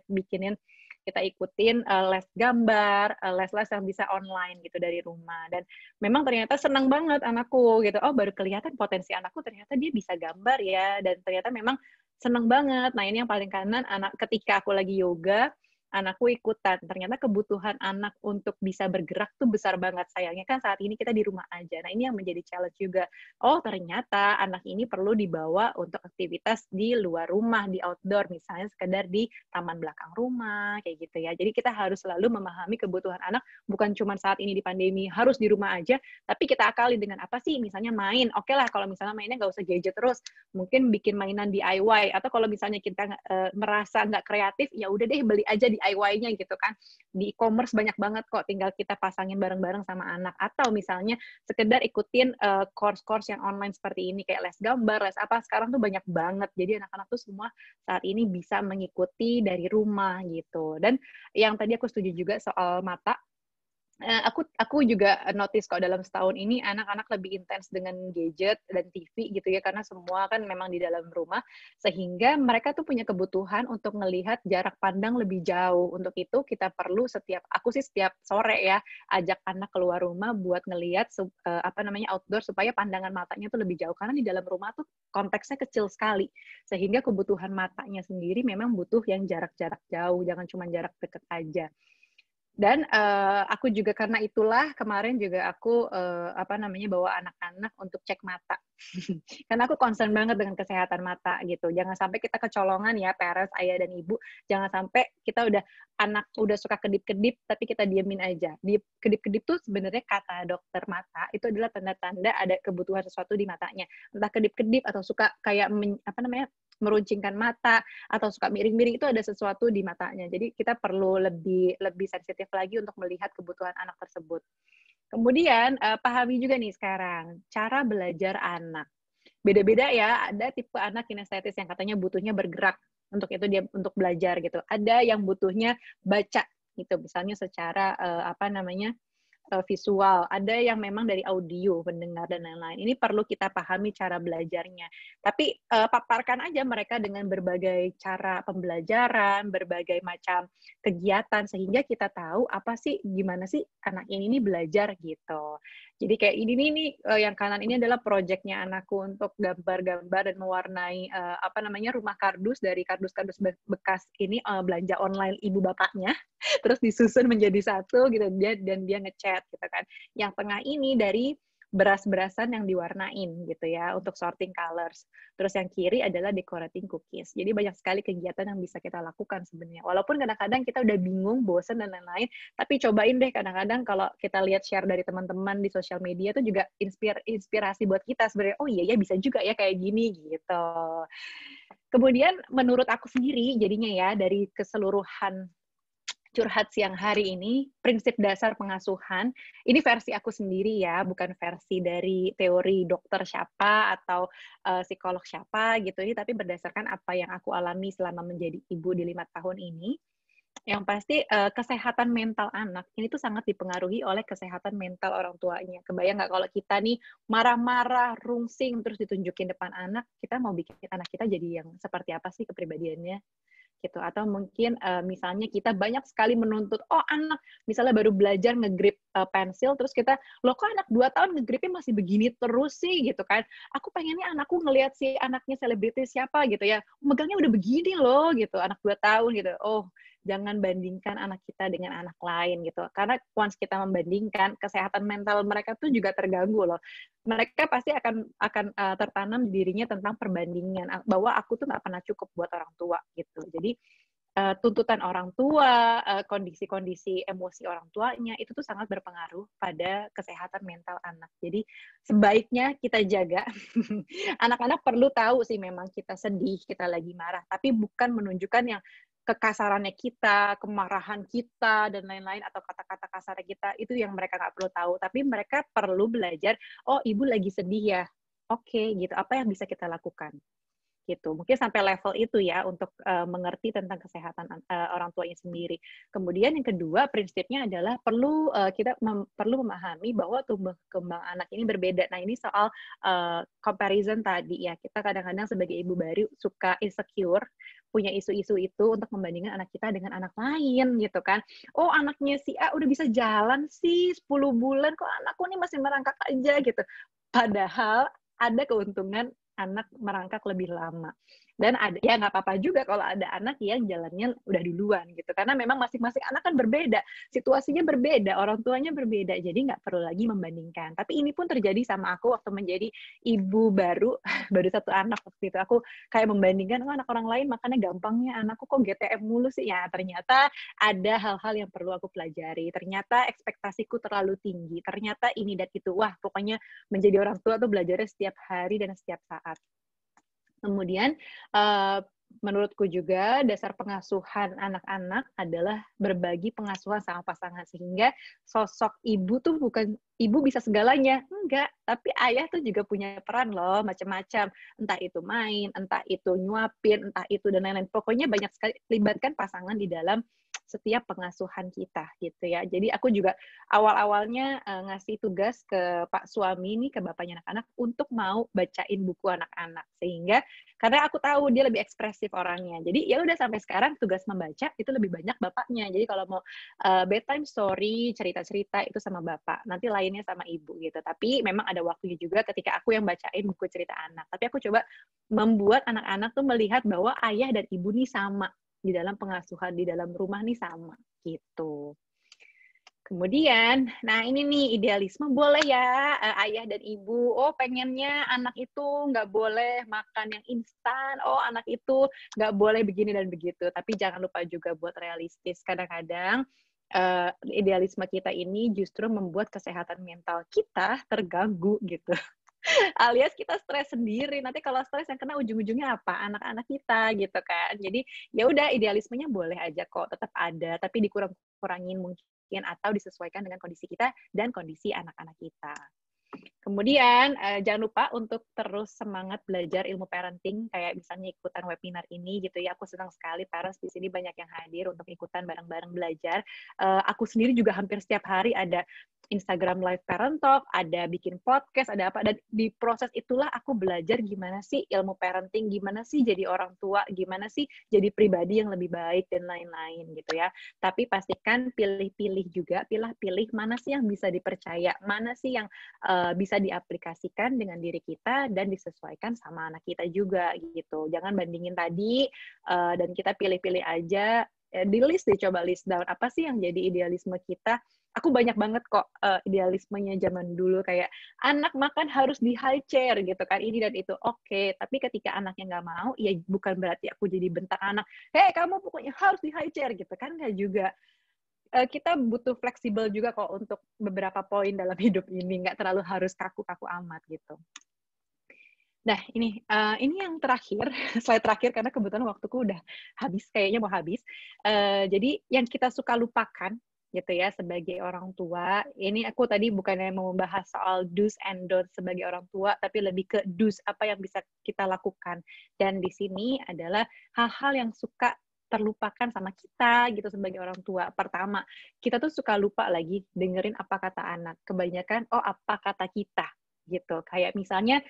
ikutin les gambar, les-les yang bisa online gitu dari rumah, dan memang ternyata senang banget anakku gitu. Oh, baru kelihatan potensi anakku, ternyata dia bisa gambar ya, dan ternyata memang senang banget. Nah, ini yang paling kanan, ketika aku lagi yoga, anakku ikutan. Ternyata kebutuhan anak untuk bisa bergerak tuh besar banget. Sayangnya kan saat ini kita di rumah aja. Nah, ini yang menjadi challenge juga. Oh, ternyata anak ini perlu dibawa untuk aktivitas di luar rumah, di outdoor, misalnya sekedar di taman belakang rumah, kayak gitu ya. Jadi kita harus selalu memahami kebutuhan anak, bukan cuma saat ini di pandemi harus di rumah aja, tapi kita akali dengan apa sih, misalnya main. Oke lah, kalau misalnya mainnya nggak usah gadget terus, mungkin bikin mainan DIY, atau kalau misalnya kita merasa nggak kreatif, ya udah deh beli aja DIY-nya gitu kan. Di e-commerce banyak banget kok, tinggal kita pasangin bareng-bareng sama anak. Atau misalnya sekedar ikutin course-course yang online seperti ini, kayak les gambar, les apa, sekarang tuh banyak banget. Jadi anak-anak tuh semua saat ini bisa mengikuti dari rumah gitu. Dan yang tadi aku setuju juga soal mata, aku juga notice kok dalam setahun ini anak-anak lebih intens dengan gadget dan TV gitu ya, karena semua kan memang di dalam rumah, sehingga mereka tuh punya kebutuhan untuk melihat jarak pandang lebih jauh. Untuk itu kita perlu aku sih setiap sore ya ajak anak keluar rumah buat ngelihat outdoor, supaya pandangan matanya tuh lebih jauh, karena di dalam rumah tuh konteksnya kecil sekali, sehingga kebutuhan matanya sendiri memang butuh yang jarak-jarak jauh, jangan cuma jarak deket aja. Dan aku juga karena itulah kemarin juga aku bawa anak-anak untuk cek mata. Karena aku concern banget dengan kesehatan mata gitu. Jangan sampai kita kecolongan ya, parents, ayah dan ibu. Jangan sampai kita anak udah suka kedip-kedip tapi kita diemin aja. Di kedip-kedip tuh sebenarnya kata dokter mata itu adalah tanda-tanda ada kebutuhan sesuatu di matanya. Entah kedip-kedip atau suka kayak meruncingkan mata atau suka miring-miring, itu ada sesuatu di matanya. Jadi kita perlu lebih sensitif lagi untuk melihat kebutuhan anak tersebut. Kemudian pahami juga nih sekarang cara belajar anak. Beda-beda ya, ada tipe anak kinestetis yang katanya butuhnya bergerak, untuk itu dia untuk belajar gitu. Ada yang butuhnya baca gitu, misalnya secara visual, ada yang memang dari audio, mendengar dan lain-lain. Ini perlu kita pahami cara belajarnya. Tapi paparkan aja mereka dengan berbagai cara pembelajaran, berbagai macam kegiatan sehingga kita tahu apa sih, gimana sih anak ini belajar gitu. Jadi kayak ini nih yang kanan ini adalah proyeknya anakku untuk gambar-gambar dan mewarnai rumah kardus dari kardus-kardus bekas ini belanja online ibu bapaknya, terus disusun menjadi satu gitu, dan dia ngecat gitu kan. Yang tengah ini dari beras-berasan yang diwarnain gitu ya untuk sorting colors. Terus yang kiri adalah decorating cookies. Jadi banyak sekali kegiatan yang bisa kita lakukan sebenarnya. Walaupun kadang-kadang kita udah bingung, bosen dan lain-lain, tapi cobain deh kadang-kadang kalau kita lihat share dari teman-teman di sosial media itu juga inspirasi buat kita sebenarnya. Oh iya ya bisa juga ya kayak gini gitu. Kemudian menurut aku sendiri jadinya ya dari keseluruhan curhat siang hari ini, prinsip dasar pengasuhan, ini versi aku sendiri ya, bukan versi dari teori dokter siapa atau psikolog siapa gitu, ini tapi berdasarkan apa yang aku alami selama menjadi ibu di 5 tahun ini. Yang pasti kesehatan mental anak ini tuh sangat dipengaruhi oleh kesehatan mental orang tuanya. Kebayang nggak kalau kita nih marah-marah, rungsing, terus ditunjukin depan anak, kita mau bikin anak kita jadi yang seperti apa sih kepribadiannya? Gitu. Atau mungkin misalnya kita banyak sekali menuntut, anak misalnya baru belajar ngegrip pensil, terus kita, loh kok anak 2 tahun ngegripnya masih begini terus sih gitu kan, aku pengennya anakku ngelihat si anaknya selebritis siapa gitu ya, megangnya udah begini loh gitu, anak 2 tahun gitu. Jangan bandingkan anak kita dengan anak lain gitu, karena once kita membandingkan, kesehatan mental mereka tuh juga terganggu loh. Mereka pasti akan tertanam di dirinya tentang perbandingan, bahwa aku tuh nggak pernah cukup buat orang tua gitu. Jadi tuntutan orang tua, kondisi-kondisi emosi orang tuanya itu tuh sangat berpengaruh pada kesehatan mental anak. Jadi sebaiknya kita jaga. Anak-anak perlu tahu sih memang kita sedih, kita lagi marah, tapi bukan menunjukkan yang kekasarannya kita, kemarahan kita, dan lain-lain, atau kata-kata kasar kita, itu yang mereka nggak perlu tahu. Tapi mereka perlu belajar, ibu lagi sedih ya, oke, gitu. Apa yang bisa kita lakukan? Gitu. Mungkin sampai level itu ya untuk mengerti tentang kesehatan orang tuanya sendiri. Kemudian yang kedua prinsipnya adalah kita perlu memahami bahwa tumbuh kembang anak ini berbeda. Nah ini soal comparison tadi ya, kita kadang-kadang sebagai ibu baru suka insecure, punya isu-isu itu untuk membandingkan anak kita dengan anak lain gitu kan. Anaknya si A udah bisa jalan sih 10 bulan, kok anakku nih masih merangkak aja gitu. Padahal ada keuntungan anak merangkak lebih lama. Dan ada, ya nggak apa-apa juga kalau ada anak yang jalannya udah duluan gitu. Karena memang masing-masing anak kan berbeda, situasinya berbeda, orang tuanya berbeda, jadi nggak perlu lagi membandingkan. Tapi ini pun terjadi sama aku waktu menjadi ibu baru 1 anak waktu itu. Aku kayak membandingkan, anak orang lain makannya gampangnya, anakku kok GTM mulu sih. Ya ternyata ada hal-hal yang perlu aku pelajari. Ternyata ekspektasiku terlalu tinggi. Ternyata ini dan itu. Wah, pokoknya menjadi orang tua tuh belajarnya setiap hari dan setiap saat. Kemudian menurutku juga dasar pengasuhan anak-anak adalah berbagi pengasuhan sama pasangan, sehingga sosok ibu tuh bukan ibu bisa segalanya, enggak, tapi ayah tuh juga punya peran loh, macam-macam, entah itu main, entah itu nyuapin, entah itu dan lain-lain. Pokoknya banyak sekali libatkan pasangan di dalam setiap pengasuhan kita gitu ya. Jadi aku juga awal-awalnya ngasih tugas ke Pak suami nih, ke bapaknya anak-anak untuk mau bacain buku anak-anak, sehingga karena aku tahu dia lebih ekspresif orangnya. Jadi ya udah sampai sekarang tugas membaca itu lebih banyak bapaknya. Jadi kalau mau bedtime story, cerita-cerita itu sama bapak. Nanti lainnya sama ibu gitu. Tapi memang ada waktunya juga ketika aku yang bacain buku cerita anak. Tapi aku coba membuat anak-anak tuh melihat bahwa ayah dan ibu nih sama di dalam pengasuhan, di dalam rumah nih sama gitu. Kemudian, nah ini nih idealisme boleh ya ayah dan ibu, pengennya anak itu nggak boleh makan yang instan, anak itu nggak boleh begini dan begitu. Tapi jangan lupa juga buat realistis. Kadang-kadang idealisme kita ini justru membuat kesehatan mental kita terganggu gitu. alias kita stres sendiri. Nanti kalau stres yang kena ujung-ujungnya apa? Anak-anak kita gitu kan. Jadi ya udah, idealismenya boleh aja kok, tetap ada, tapi dikurang-kurangin mungkin atau disesuaikan dengan kondisi kita dan kondisi anak-anak kita. Kemudian jangan lupa untuk terus semangat belajar ilmu parenting, kayak misalnya ikutan webinar ini gitu ya. Aku senang sekali parents di sini banyak yang hadir untuk ikutan bareng-bareng belajar. Aku sendiri juga hampir setiap hari ada Instagram Live Parent Talk, ada bikin podcast, ada apa, dan di proses itulah aku belajar gimana sih ilmu parenting, gimana sih jadi orang tua, gimana sih jadi pribadi yang lebih baik, dan lain-lain gitu ya. Tapi pastikan pilih-pilih juga, pilih-pilih mana sih yang bisa dipercaya, mana sih yang bisa diaplikasikan dengan diri kita dan disesuaikan sama anak kita juga gitu. Jangan bandingin tadi dan kita pilih-pilih aja, di list deh, coba list down apa sih yang jadi idealisme kita. Aku banyak banget kok idealismenya zaman dulu, kayak anak makan harus di high chair gitu kan, ini dan itu. Oke, tapi ketika anaknya nggak mau, ya bukan berarti aku jadi bentak anak, hei kamu pokoknya harus di high chair gitu kan, nggak juga. Kita butuh fleksibel juga kok untuk beberapa poin dalam hidup ini, nggak terlalu harus kaku-kaku amat gitu. Nah, ini yang terakhir, slide terakhir, karena kebetulan waktuku udah habis, kayaknya mau habis. Jadi yang kita suka lupakan gitu ya sebagai orang tua. Ini aku tadi bukannya mau membahas soal do's and don'ts sebagai orang tua, tapi lebih ke do's, apa yang bisa kita lakukan. Dan di sini adalah hal-hal yang suka terlupakan sama kita gitu sebagai orang tua. Pertama, kita tuh suka lupa lagi dengerin apa kata anak. Kebanyakan, apa kata kita gitu. Kayak misalnya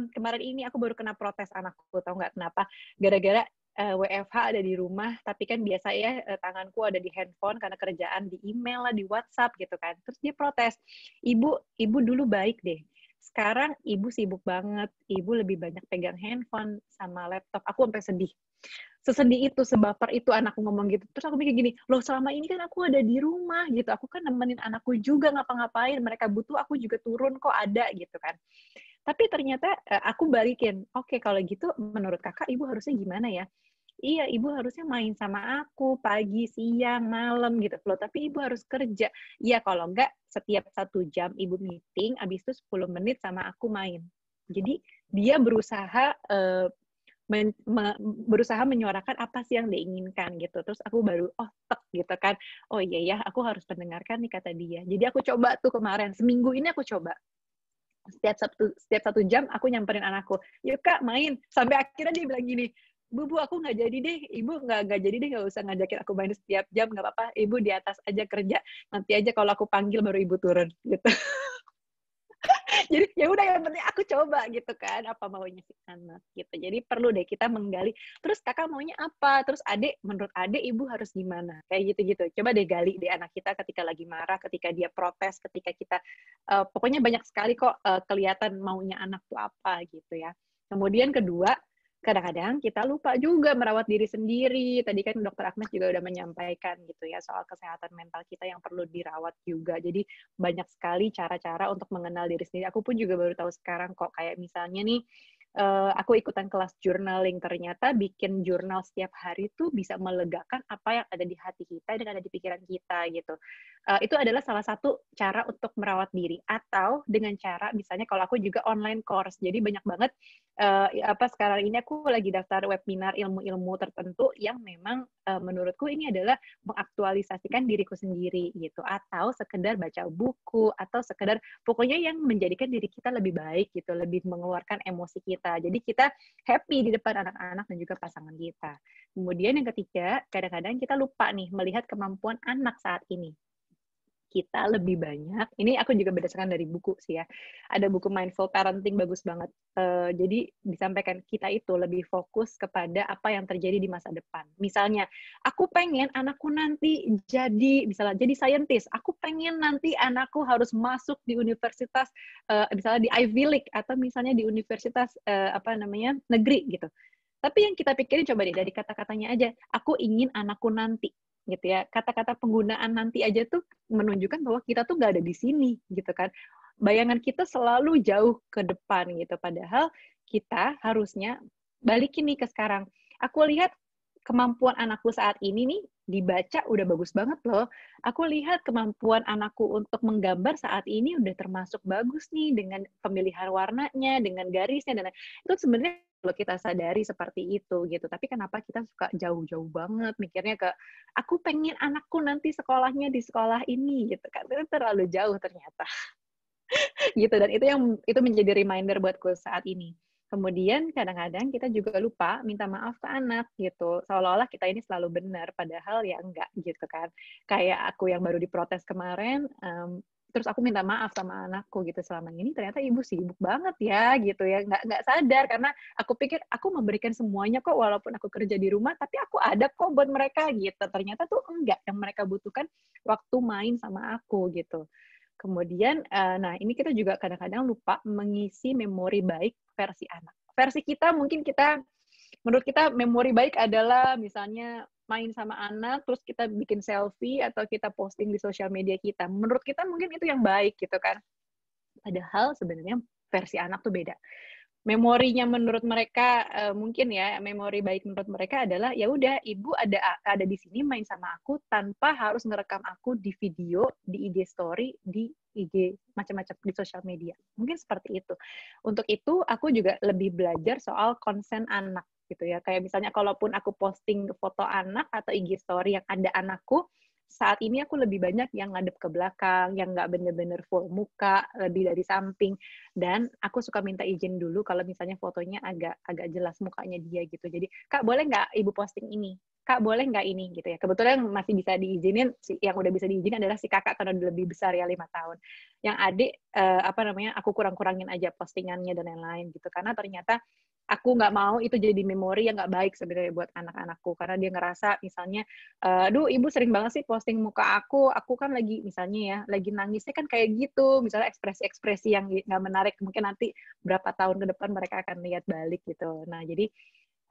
kemarin ini aku baru kena protes anakku, tahu nggak kenapa? Gara-gara WFH ada di rumah, tapi kan biasa ya tanganku ada di handphone karena kerjaan, di email lah, di WhatsApp gitu kan. Terus dia protes, ibu dulu baik deh. Sekarang ibu sibuk banget, ibu lebih banyak pegang handphone sama laptop. Aku sampai sedih. Sesedih itu, sebaper itu anakku ngomong gitu. Terus aku mikir gini, loh selama ini kan aku ada di rumah gitu. Aku kan nemenin anakku juga ngapa-ngapain. Mereka butuh, aku juga turun kok ada gitu kan. Tapi ternyata aku balikin, oke, kalau gitu menurut kakak ibu harusnya gimana ya? Iya, ibu harusnya main sama aku pagi, siang, malam gitu loh. Tapi ibu harus kerja. Iya, kalau enggak setiap 1 jam ibu meeting, abis itu 10 menit sama aku main. Jadi dia berusaha berusaha menyuarakan apa sih yang diinginkan gitu. Terus aku baru tek gitu kan. Oh iya ya, aku harus mendengarkan nih kata dia. Jadi aku coba tuh kemarin, seminggu ini aku coba. Setiap 1 jam aku nyamperin anakku, yuk kak main, sampai akhirnya dia bilang gini, bu aku nggak jadi deh, ibu nggak jadi deh, nggak usah ngajakin aku main setiap jam, nggak apa-apa, ibu di atas aja kerja, nanti aja kalau aku panggil baru ibu turun gitu. Jadi ya udah, yang penting aku coba gitu kan, apa maunya si anak gitu. Jadi perlu deh kita menggali, terus kakak maunya apa, terus adik, menurut adik ibu harus gimana, kayak gitu-gitu. Coba deh gali di anak kita ketika lagi marah, ketika dia protes, ketika kita pokoknya banyak sekali kok kelihatan maunya anak tuh apa gitu ya. Kemudian kedua, kadang-kadang kita lupa juga merawat diri sendiri. Tadi kan Dokter Agnes juga udah menyampaikan gitu ya soal kesehatan mental kita yang perlu dirawat juga. Jadi banyak sekali cara-cara untuk mengenal diri sendiri. Aku pun juga baru tahu sekarang kok, kayak misalnya nih, aku ikutan kelas journaling, ternyata bikin jurnal setiap hari tuh bisa melegakan apa yang ada di hati kita dan ada di pikiran kita gitu. Itu adalah salah satu cara untuk merawat diri. Atau dengan cara, misalnya kalau aku juga online course, jadi banyak banget sekarang ini aku lagi daftar webinar ilmu-ilmu tertentu yang memang menurutku ini adalah mengaktualisasikan diriku sendiri gitu, atau sekedar baca buku, atau sekedar pokoknya yang menjadikan diri kita lebih baik gitu, lebih mengeluarkan emosi kita. Jadi kita happy di depan anak-anak dan juga pasangan kita. Kemudian yang ketiga, kadang-kadang kita lupa nih melihat kemampuan anak saat ini. Kita lebih banyak, ini aku juga berdasarkan dari buku sih ya, ada buku Mindful Parenting bagus banget. Jadi disampaikan kita itu lebih fokus kepada apa yang terjadi di masa depan. Misalnya, aku pengen anakku nanti jadi scientist, aku pengen nanti anakku harus masuk di universitas, misalnya di Ivy League, atau misalnya di universitas negeri gitu. Tapi yang kita pikirin coba deh dari kata-katanya aja, aku ingin anakku nanti gitu ya. Kata-kata penggunaan nanti aja tuh menunjukkan bahwa kita tuh nggak ada di sini gitu kan. Bayangan kita selalu jauh ke depan gitu. Padahal kita harusnya balikin nih ke sekarang. Aku lihat kemampuan anakku saat ini nih dibaca udah bagus banget loh. Aku lihat kemampuan anakku untuk menggambar saat ini udah termasuk bagus nih dengan pemilihan warnanya, dengan garisnya dan itu sebenarnya kalau kita sadari seperti itu gitu. Tapi kenapa kita suka jauh-jauh banget mikirnya ke aku pengen anakku nanti sekolahnya di sekolah ini gitu kan. Itu terlalu jauh ternyata. Gitu dan itu menjadi reminder buatku saat ini. Kemudian kadang-kadang kita juga lupa minta maaf ke anak gitu. Seolah-olah kita ini selalu benar, padahal ya enggak gitu kan. Kayak aku yang baru diprotes kemarin, terus aku minta maaf sama anakku gitu selama ini ternyata ibu sibuk banget ya gitu ya. Nggak sadar karena aku pikir aku memberikan semuanya kok walaupun aku kerja di rumah, tapi aku ada kok buat mereka gitu. Ternyata tuh enggak, yang mereka butuhkan waktu main sama aku gitu. Kemudian, nah ini kita juga kadang-kadang lupa mengisi memori baik versi anak. Versi kita mungkin menurut kita memori baik adalah misalnya main sama anak, terus kita bikin selfie atau kita posting di sosial media kita. Menurut kita mungkin itu yang baik gitu kan. Padahal sebenarnya versi anak tuh beda. Memorinya menurut mereka mungkin ya memori baik menurut mereka adalah ya udah ibu ada di sini main sama aku tanpa harus ngerekam aku di video, di IG story, di IG macam-macam di sosial media. Mungkin seperti itu. Untuk itu aku juga lebih belajar soal konsen anak gitu ya. Kayak misalnya kalaupun aku posting foto anak atau IG story yang ada anakku, saat ini aku lebih banyak yang ngadep ke belakang, yang nggak bener-bener full muka, lebih dari samping. Dan aku suka minta izin dulu kalau misalnya fotonya agak jelas mukanya dia gitu. Jadi, Kak boleh nggak ibu posting ini? Kak boleh nggak ini gitu ya. Kebetulan masih bisa diizinin, yang udah bisa diizinin adalah si kakak karena udah lebih besar ya 5 tahun. Yang adik aku kurang-kurangin aja postingannya dan lain-lain gitu. Karena ternyata aku nggak mau itu jadi memori yang nggak baik sebenarnya buat anak-anakku karena dia ngerasa misalnya, aduh ibu sering banget sih posting muka aku kan lagi misalnya ya lagi nangisnya kan kayak gitu, misalnya ekspresi-ekspresi yang nggak menarik mungkin nanti berapa tahun ke depan mereka akan lihat balik gitu. Nah jadi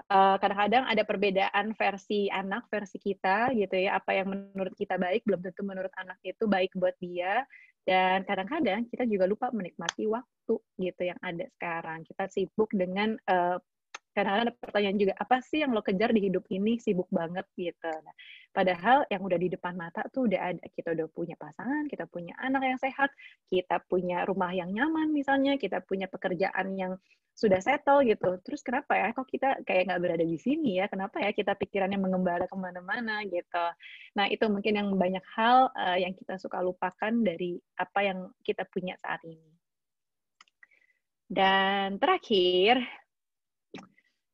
kadang-kadang ada perbedaan versi anak, versi kita gitu ya, apa yang menurut kita baik belum tentu menurut anak itu baik buat dia. Dan kadang-kadang kita juga lupa menikmati waktu gitu yang ada sekarang. Kita sibuk dengan kadang-kadang ada pertanyaan juga, apa sih yang lo kejar di hidup ini sibuk banget gitu. Nah, padahal yang udah di depan mata tuh udah ada, kita udah punya pasangan, kita punya anak yang sehat, kita punya rumah yang nyaman misalnya, kita punya pekerjaan yang sudah settle gitu. Terus kenapa ya kok kita kayak nggak berada di sini ya? Kenapa ya kita pikirannya mengembara kemana-mana gitu. Nah itu mungkin yang banyak hal yang kita suka lupakan dari apa yang kita punya saat ini. Dan terakhir,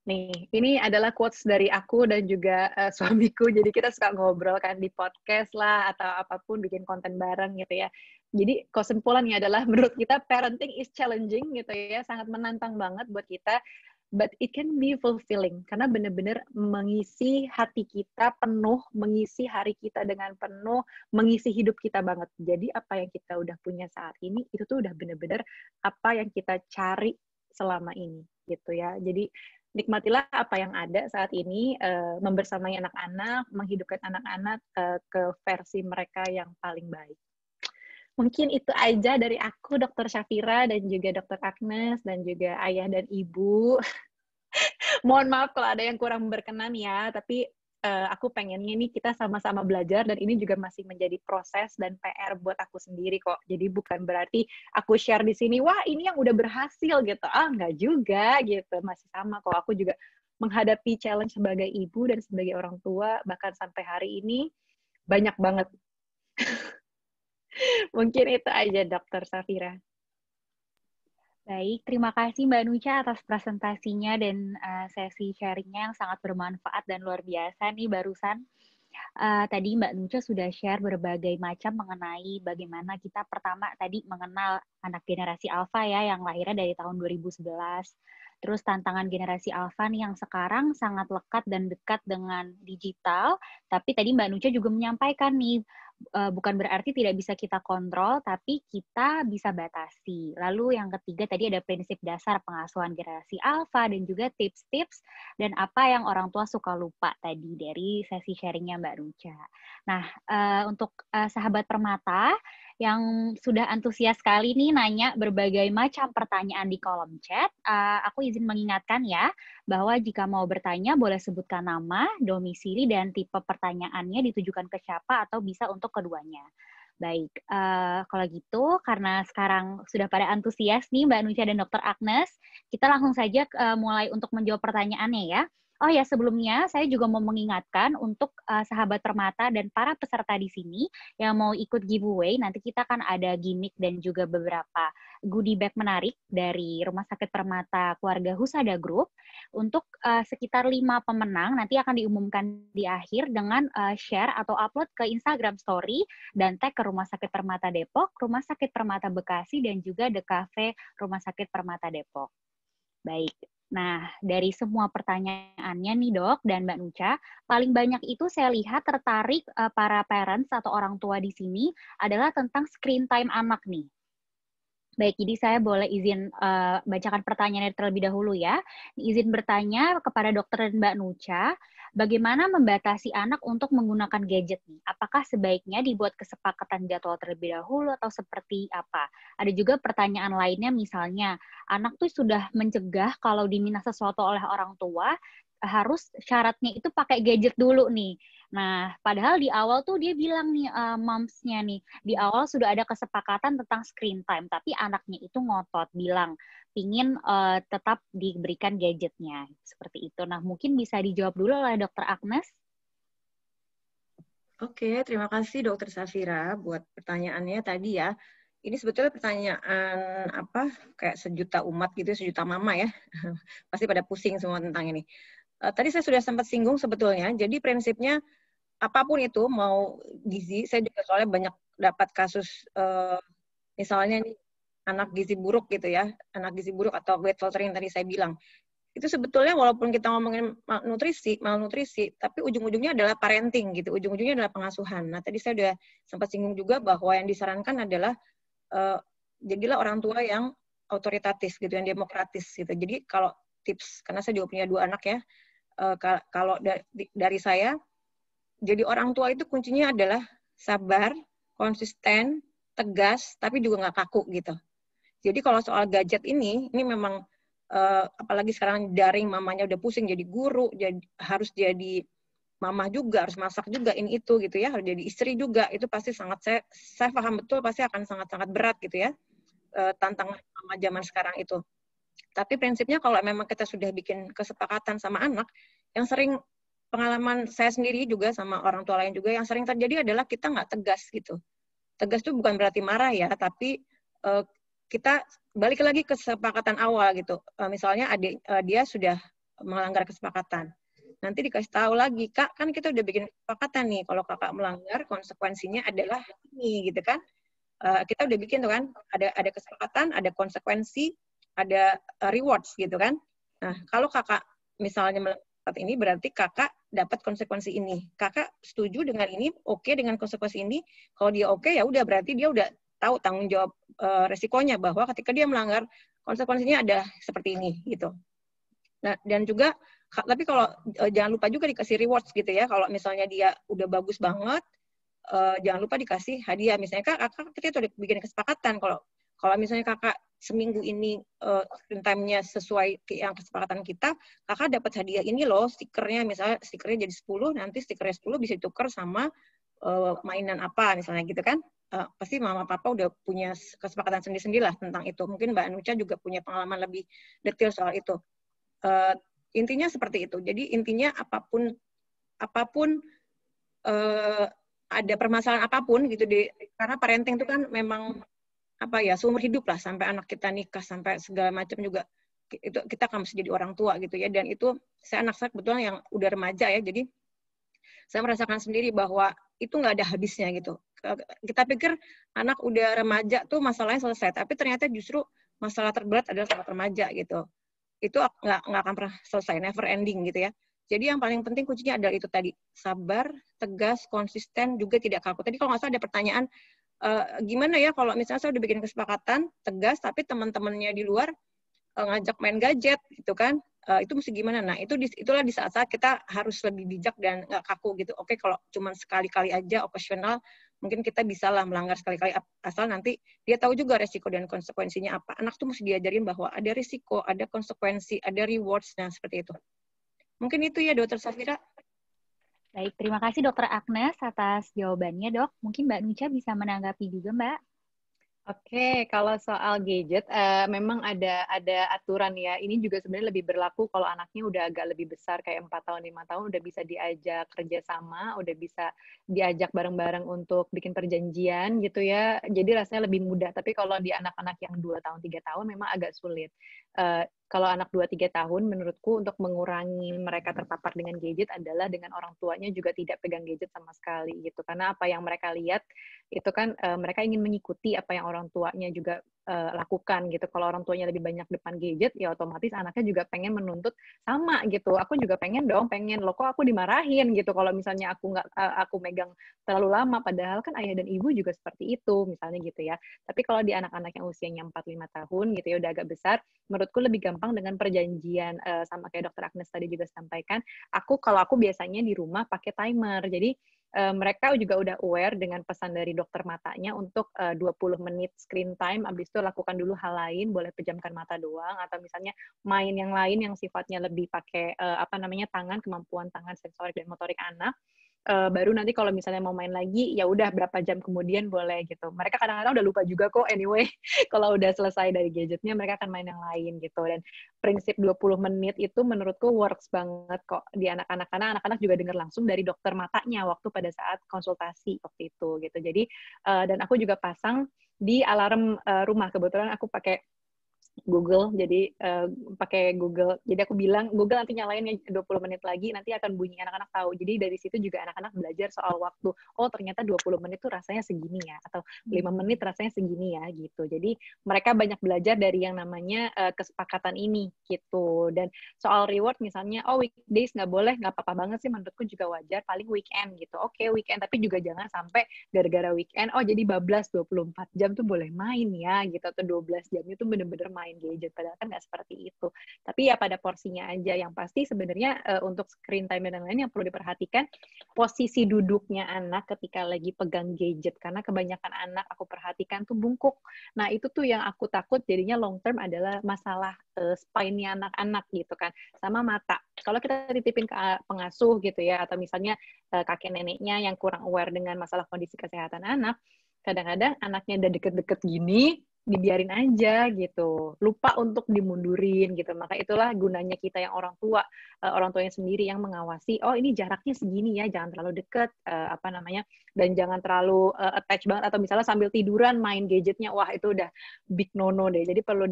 nih, ini adalah quotes dari aku dan juga suamiku. Jadi kita suka ngobrol kan di podcast lah atau apapun bikin konten bareng gitu ya. Jadi kesimpulannya adalah menurut kita parenting is challenging gitu ya, sangat menantang banget buat kita. But it can be fulfilling karena benar-benar mengisi hati kita penuh, mengisi hari kita dengan penuh, mengisi hidup kita banget. Jadi apa yang kita udah punya saat ini itu tuh udah benar-benar apa yang kita cari selama ini gitu ya. Jadi nikmatilah apa yang ada saat ini, membersamai anak-anak, menghidupkan anak-anak ke versi mereka yang paling baik. Mungkin itu aja dari aku, Dr. Syafira, dan juga Dr. Agnes, dan juga ayah dan ibu. Mohon maaf kalau ada yang kurang berkenan ya, tapi aku pengennya nih kita sama-sama belajar dan ini juga masih menjadi proses dan PR buat aku sendiri kok. Jadi bukan berarti aku share di sini, wah ini yang udah berhasil gitu. Ah, enggak juga gitu. Masih sama kok. Aku juga menghadapi challenge sebagai ibu dan sebagai orang tua, bahkan sampai hari ini banyak banget. Mungkin itu aja, Dr. Syafira. Baik, terima kasih Mbak Nucha atas presentasinya dan sesi sharingnya yang sangat bermanfaat dan luar biasa nih barusan. Tadi Mbak Nucha sudah share berbagai macam mengenai bagaimana kita pertama tadi mengenal anak generasi alfa ya yang lahirnya dari tahun 2011. Terus tantangan generasi alfa nih yang sekarang sangat lekat dan dekat dengan digital, tapi tadi Mbak Nucha juga menyampaikan nih bukan berarti tidak bisa kita kontrol, tapi kita bisa batasi. Lalu yang ketiga tadi ada prinsip dasar pengasuhan generasi alfa dan juga tips-tips dan apa yang orang tua suka lupa tadi dari sesi sharingnya Mbak Nucha. Nah, untuk sahabat Permata, yang sudah antusias sekali nih nanya berbagai macam pertanyaan di kolom chat. Aku izin mengingatkan ya, bahwa jika mau bertanya boleh sebutkan nama, domisili, dan tipe pertanyaannya ditujukan ke siapa atau bisa untuk keduanya. Baik, kalau gitu karena sekarang sudah pada antusias nih Mbak Nucha dan Dr. Agnes, kita langsung saja mulai untuk menjawab pertanyaannya ya. Oh ya, sebelumnya saya juga mau mengingatkan untuk sahabat Permata dan para peserta di sini yang mau ikut giveaway, nanti kita kan ada gimmick dan juga beberapa goodie bag menarik dari Rumah Sakit Permata Keluarga Husada Group. Untuk sekitar 5 pemenang nanti akan diumumkan di akhir dengan share atau upload ke Instagram Story dan tag ke Rumah Sakit Permata Depok, Rumah Sakit Permata Bekasi, dan juga The Cafe Rumah Sakit Permata Depok. Baik. Nah, dari semua pertanyaannya nih Dok dan Mbak Nucha, paling banyak itu saya lihat tertarik para parents atau orang tua di sini adalah tentang screen time anak nih. Baik, jadi saya boleh izin bacakan pertanyaannya terlebih dahulu ya. Izin bertanya kepada Dokter dan Mbak Nucha, bagaimana membatasi anak untuk menggunakan gadget nih? Apakah sebaiknya dibuat kesepakatan jadwal terlebih dahulu atau seperti apa? Ada juga pertanyaan lainnya misalnya, anak tuh sudah mencegah kalau diminta sesuatu oleh orang tua, harus syaratnya itu pakai gadget dulu nih. Nah, padahal di awal tuh dia bilang nih, moms-nya nih, di awal sudah ada kesepakatan tentang screen time, tapi anaknya itu ngotot, bilang pingin tetap diberikan gadgetnya. Seperti itu. Nah, mungkin bisa dijawab dulu oleh Dr. Agnes. Oke, terima kasih Dokter Safira buat pertanyaannya tadi ya. Ini sebetulnya pertanyaan kayak sejuta umat gitu, sejuta mama ya. Pasti pada pusing semua tentang ini. Tadi saya sudah sempat singgung sebetulnya. Jadi prinsipnya apapun itu, mau gizi, saya juga soalnya banyak dapat kasus misalnya nih anak gizi buruk gitu ya, anak gizi buruk atau weight faltering yang tadi saya bilang. Itu sebetulnya walaupun kita ngomongin malnutrisi, tapi ujung-ujungnya adalah parenting gitu, ujung-ujungnya adalah pengasuhan. Nah, tadi saya sudah sempat singgung juga bahwa yang disarankan adalah jadilah orang tua yang otoritatif gitu, yang demokratis gitu. Jadi kalau tips, karena saya juga punya 2 anak ya, kalau dari saya, jadi orang tua itu kuncinya adalah sabar, konsisten, tegas, tapi juga nggak kaku gitu. Jadi kalau soal gadget ini memang apalagi sekarang daring, mamanya udah pusing jadi guru, harus jadi mama juga, harus masak juga ini itu gitu ya, harus jadi istri juga, itu pasti sangat, saya paham betul pasti akan sangat-sangat berat gitu ya, tantangan mama zaman sekarang itu. Tapi prinsipnya kalau memang kita sudah bikin kesepakatan sama anak, yang sering pengalaman saya sendiri juga sama orang tua lain juga, yang sering terjadi adalah kita nggak tegas gitu. Tegas itu bukan berarti marah ya, tapi kita balik lagi ke kesepakatan awal gitu. Misalnya dia sudah melanggar kesepakatan. Nanti dikasih tahu lagi, Kak, kan kita udah bikin kesepakatan nih, kalau Kakak melanggar konsekuensinya adalah ini gitu kan. Kita udah bikin tuh kan, ada kesepakatan, ada konsekuensi, ada rewards gitu kan. Nah, kalau Kakak misalnya melanggar ini berarti Kakak dapat konsekuensi ini. Kakak setuju dengan ini, oke dengan konsekuensi ini. Kalau dia oke, ya udah berarti dia udah tahu tanggung jawab resikonya, bahwa ketika dia melanggar konsekuensinya ada seperti ini gitu. Nah, dan juga tapi kalau jangan lupa juga dikasih rewards gitu ya. Kalau misalnya dia udah bagus banget, jangan lupa dikasih hadiah. Misalnya Kakak kita udah bikin kesepakatan, kalau misalnya Kakak seminggu ini screen time-nya sesuai yang kesepakatan kita, Kakak dapat hadiah ini loh, stikernya, misalnya stikernya jadi 10, nanti stikernya 10 bisa ditukar sama mainan apa misalnya gitu kan. Pasti mama papa udah punya kesepakatan sendiri-sendiri lah tentang itu. Mungkin Mbak Nucha juga punya pengalaman lebih detail soal itu. Intinya seperti itu. Jadi intinya apapun ada permasalahan apapun gitu, karena parenting itu kan memang seumur hidup lah, sampai anak kita nikah sampai segala macam juga itu kita akan mesti jadi orang tua gitu ya. Dan itu anak saya kebetulan yang udah remaja ya, jadi saya merasakan sendiri bahwa itu nggak ada habisnya gitu. Kita pikir anak udah remaja tuh masalahnya selesai, tapi ternyata justru masalah terberat adalah saat remaja gitu. Itu nggak akan pernah selesai, never ending gitu ya. Jadi yang paling penting kuncinya adalah itu tadi, sabar, tegas, konsisten, juga tidak kaku. Tadi kalau nggak salah ada pertanyaan, gimana ya kalau misalnya saya udah bikin kesepakatan, tegas, tapi teman-temannya di luar ngajak main gadget gitu kan, itu mesti gimana? Nah, itulah di saat-saat kita harus lebih bijak dan nggak kaku gitu. Oke, kalau cuma sekali-kali aja, occasional, mungkin kita bisa lah melanggar sekali-kali, asal nanti dia tahu juga resiko dan konsekuensinya apa. Anak tuh mesti diajarin bahwa ada risiko, ada konsekuensi, ada rewards, nah seperti itu. Mungkin itu ya Dokter Safira. Baik, terima kasih Dokter Agnes atas jawabannya, Dok. Mungkin Mbak Nucha bisa menanggapi juga, Mbak. Oke, kalau soal gadget, memang ada aturan ya. Ini juga sebenarnya lebih berlaku kalau anaknya udah agak lebih besar, kayak 4 tahun, 5 tahun, udah bisa diajak kerjasama, udah bisa diajak bareng-bareng untuk bikin perjanjian gitu ya. Jadi rasanya lebih mudah. Tapi kalau di anak-anak yang 2 tahun, 3 tahun memang agak sulit. Kalau anak 2-3 tahun, menurutku untuk mengurangi mereka terpapar dengan gadget adalah dengan orang tuanya juga tidak pegang gadget sama sekali gitu. Karena apa yang mereka lihat itu kan mereka ingin mengikuti apa yang orang tuanya juga lakukan gitu. Kalau orang tuanya lebih banyak depan gadget, ya otomatis anaknya juga pengen menuntut sama gitu. Aku juga pengen dong, loh kok aku dimarahin gitu kalau misalnya aku megang terlalu lama, padahal kan ayah dan ibu juga seperti itu, misalnya gitu ya. Tapi kalau di anak-anak yang usianya 4-5 tahun gitu ya, udah agak besar, menurutku lebih gampang dengan perjanjian, sama kayak Dokter Agnes tadi juga sampaikan. Kalau aku biasanya di rumah pakai timer, jadi mereka juga udah aware dengan pesan dari dokter matanya untuk 20 menit screen time, habis itu lakukan dulu hal lain, boleh pejamkan mata doang, atau misalnya main yang lain yang sifatnya lebih pakai tangan, kemampuan tangan, sensorik dan motorik anak. Baru nanti kalau misalnya mau main lagi, ya udah berapa jam kemudian boleh gitu. Mereka kadang-kadang udah lupa juga kok anyway, kalau udah selesai dari gadgetnya mereka akan main yang lain gitu. Dan prinsip 20 menit itu menurutku works banget kok di anak-anak, karena anak-anak juga dengar langsung dari dokter matanya waktu pada saat konsultasi waktu itu gitu. Jadi dan aku juga pasang di alarm rumah, kebetulan aku pakai Google, jadi pakai Google. Jadi aku bilang, Google nanti nyalain ya 20 menit lagi, nanti akan bunyi, anak-anak tahu. Jadi dari situ juga anak-anak belajar soal waktu. Oh, ternyata 20 menit tuh rasanya segini ya, atau 5 menit rasanya segini ya, gitu. Jadi mereka banyak belajar dari yang namanya kesepakatan ini, gitu. Dan soal reward misalnya, oh weekdays nggak boleh, nggak apa-apa banget sih, menurutku juga wajar, paling weekend gitu. Oke, weekend, tapi juga jangan sampai gara-gara weekend, oh jadi bablas 24 jam tuh boleh main ya, gitu. Atau 12 jam itu bener-bener main gadget, padahal kan nggak seperti itu. Tapi ya pada porsinya aja. Yang pasti sebenarnya untuk screen time dan lain-lain yang perlu diperhatikan posisi duduknya anak ketika lagi pegang gadget, karena kebanyakan anak aku perhatikan tuh bungkuk. Nah itu tuh yang aku takut jadinya long term adalah masalah spine-nya anak-anak gitu kan, sama mata. Kalau kita titipin ke pengasuh gitu ya, atau misalnya kakek neneknya yang kurang aware dengan masalah kondisi kesehatan anak, kadang-kadang anaknya udah deket-deket gini, dibiarin aja gitu, lupa untuk dimundurin gitu. Maka itulah gunanya kita yang orang tuanya sendiri yang mengawasi, oh ini jaraknya segini ya, jangan terlalu deket, dan jangan terlalu attach banget, atau misalnya sambil tiduran main gadgetnya, wah itu udah big no-no deh. Jadi perlu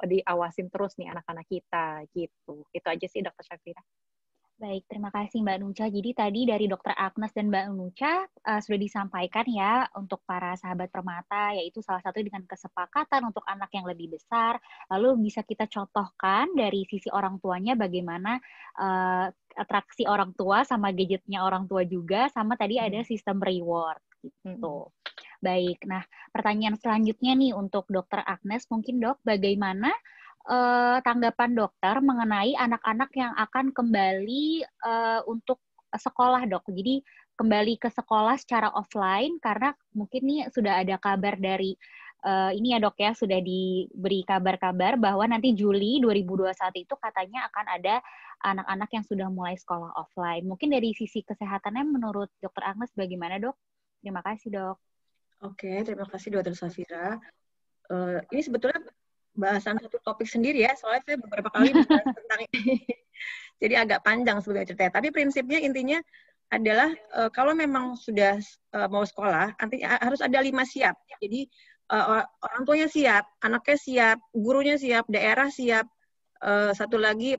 diawasin terus nih anak-anak kita gitu. Itu aja sih Dr. Syafira. Baik, terima kasih Mbak Nucha. Jadi tadi dari Dokter Agnes dan Mbak Nucha sudah disampaikan ya untuk para sahabat permata, yaitu salah satu dengan kesepakatan untuk anak yang lebih besar. Lalu bisa kita contohkan dari sisi orang tuanya bagaimana atraksi orang tua sama gadgetnya orang tua juga, sama tadi ada sistem reward gitu. Baik, nah pertanyaan selanjutnya nih untuk Dokter Agnes, mungkin Dok, bagaimana tanggapan dokter mengenai anak-anak yang akan kembali untuk sekolah, Dok. Jadi kembali ke sekolah secara offline karena mungkin nih sudah ada kabar dari ini ya Dok ya, sudah diberi kabar-kabar bahwa nanti Juli 2021 itu katanya akan ada anak-anak yang sudah mulai sekolah offline. Mungkin dari sisi kesehatannya menurut Dokter Agnes bagaimana, Dok? Terima kasih, Dok. Oke, terima kasih Dokter Safira. Ini sebetulnya bahasan satu topik sendiri ya, soalnya saya beberapa kali membahas tentang ini. Jadi agak panjang sebenarnya ceritanya. Tapi prinsipnya intinya adalah kalau memang sudah mau sekolah, artinya harus ada 5 siap. Jadi orang tuanya siap, anaknya siap, gurunya siap, daerah siap, satu lagi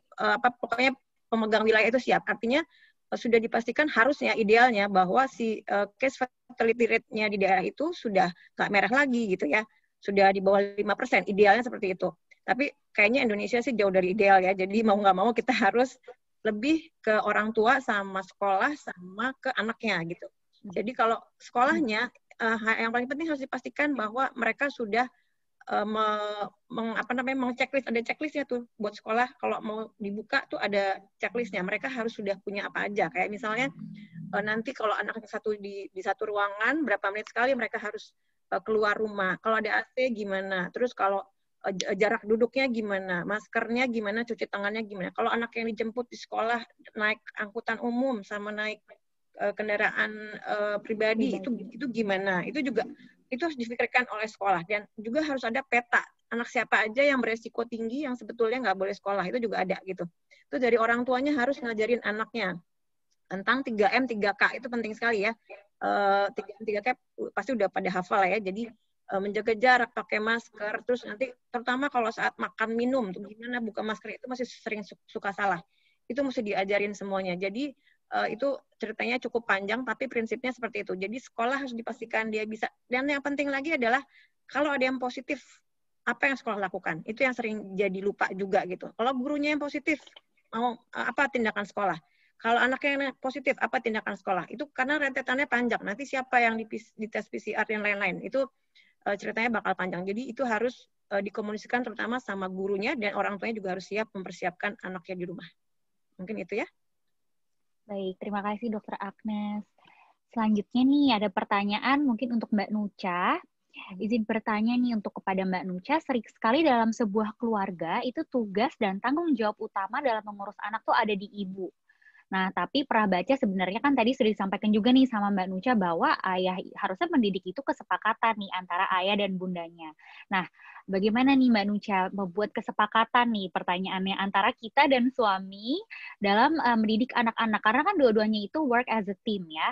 pokoknya pemegang wilayah itu siap. Artinya sudah dipastikan harusnya idealnya bahwa si case fatality rate-nya di daerah itu sudah nggak merah lagi gitu ya. Sudah di bawah 5%, idealnya seperti itu. Tapi kayaknya Indonesia sih jauh dari ideal ya, jadi mau nggak mau kita harus lebih ke orang tua sama sekolah sama ke anaknya gitu. Jadi kalau sekolahnya, yang paling penting harus dipastikan bahwa mereka sudah meng-checklist, ada checklistnya tuh buat sekolah. Kalau mau dibuka tuh ada checklistnya. Mereka harus sudah punya apa aja. Kayak misalnya nanti kalau anak satu di satu ruangan, berapa menit sekali mereka harus keluar rumah. Kalau ada AC gimana? Terus kalau jarak duduknya gimana? Maskernya gimana? Cuci tangannya gimana? Kalau anak yang dijemput di sekolah naik angkutan umum sama naik kendaraan pribadi itu gimana? Itu juga itu harus difikirkan oleh sekolah, dan juga harus ada peta anak siapa aja yang beresiko tinggi yang sebetulnya nggak boleh sekolah, itu juga ada gitu. Itu dari orang tuanya harus ngajarin anaknya tentang 3M 3K, itu penting sekali ya. 3M 3K pasti udah pada hafal ya. Jadi menjaga jarak, pakai masker, terus nanti terutama kalau saat makan minum tuh gimana buka masker, itu masih sering suka salah. Itu mesti diajarin semuanya. Jadi itu ceritanya cukup panjang, tapi prinsipnya seperti itu. Jadi sekolah harus dipastikan dia bisa. Dan yang penting lagi adalah kalau ada yang positif, apa yang sekolah lakukan? Itu yang sering jadi lupa juga gitu. Kalau gurunya yang positif, mau apa tindakan sekolah? Kalau anaknya yang positif, apa tindakan sekolah? Itu karena rentetannya panjang. Nanti siapa yang di tes PCR dan lain-lain, itu ceritanya bakal panjang. Jadi itu harus dikomunikasikan terutama sama gurunya, dan orang tuanya juga harus siap mempersiapkan anaknya di rumah. Mungkin itu ya. Baik, terima kasih Dokter Agnes. Selanjutnya nih ada pertanyaan mungkin untuk Mbak Nucha. Izin bertanya nih untuk kepada Mbak Nucha, sering sekali dalam sebuah keluarga itu tugas dan tanggung jawab utama dalam mengurus anak tuh ada di ibu. Nah, tapi pernah baca sebenarnya kan tadi sudah disampaikan juga nih sama Mbak Nucha bahwa ayah harusnya mendidik itu kesepakatan nih antara ayah dan bundanya. Nah, bagaimana nih Mbak Nucha membuat kesepakatan nih pertanyaannya antara kita dan suami dalam mendidik anak-anak, karena kan dua-duanya itu work as a team ya.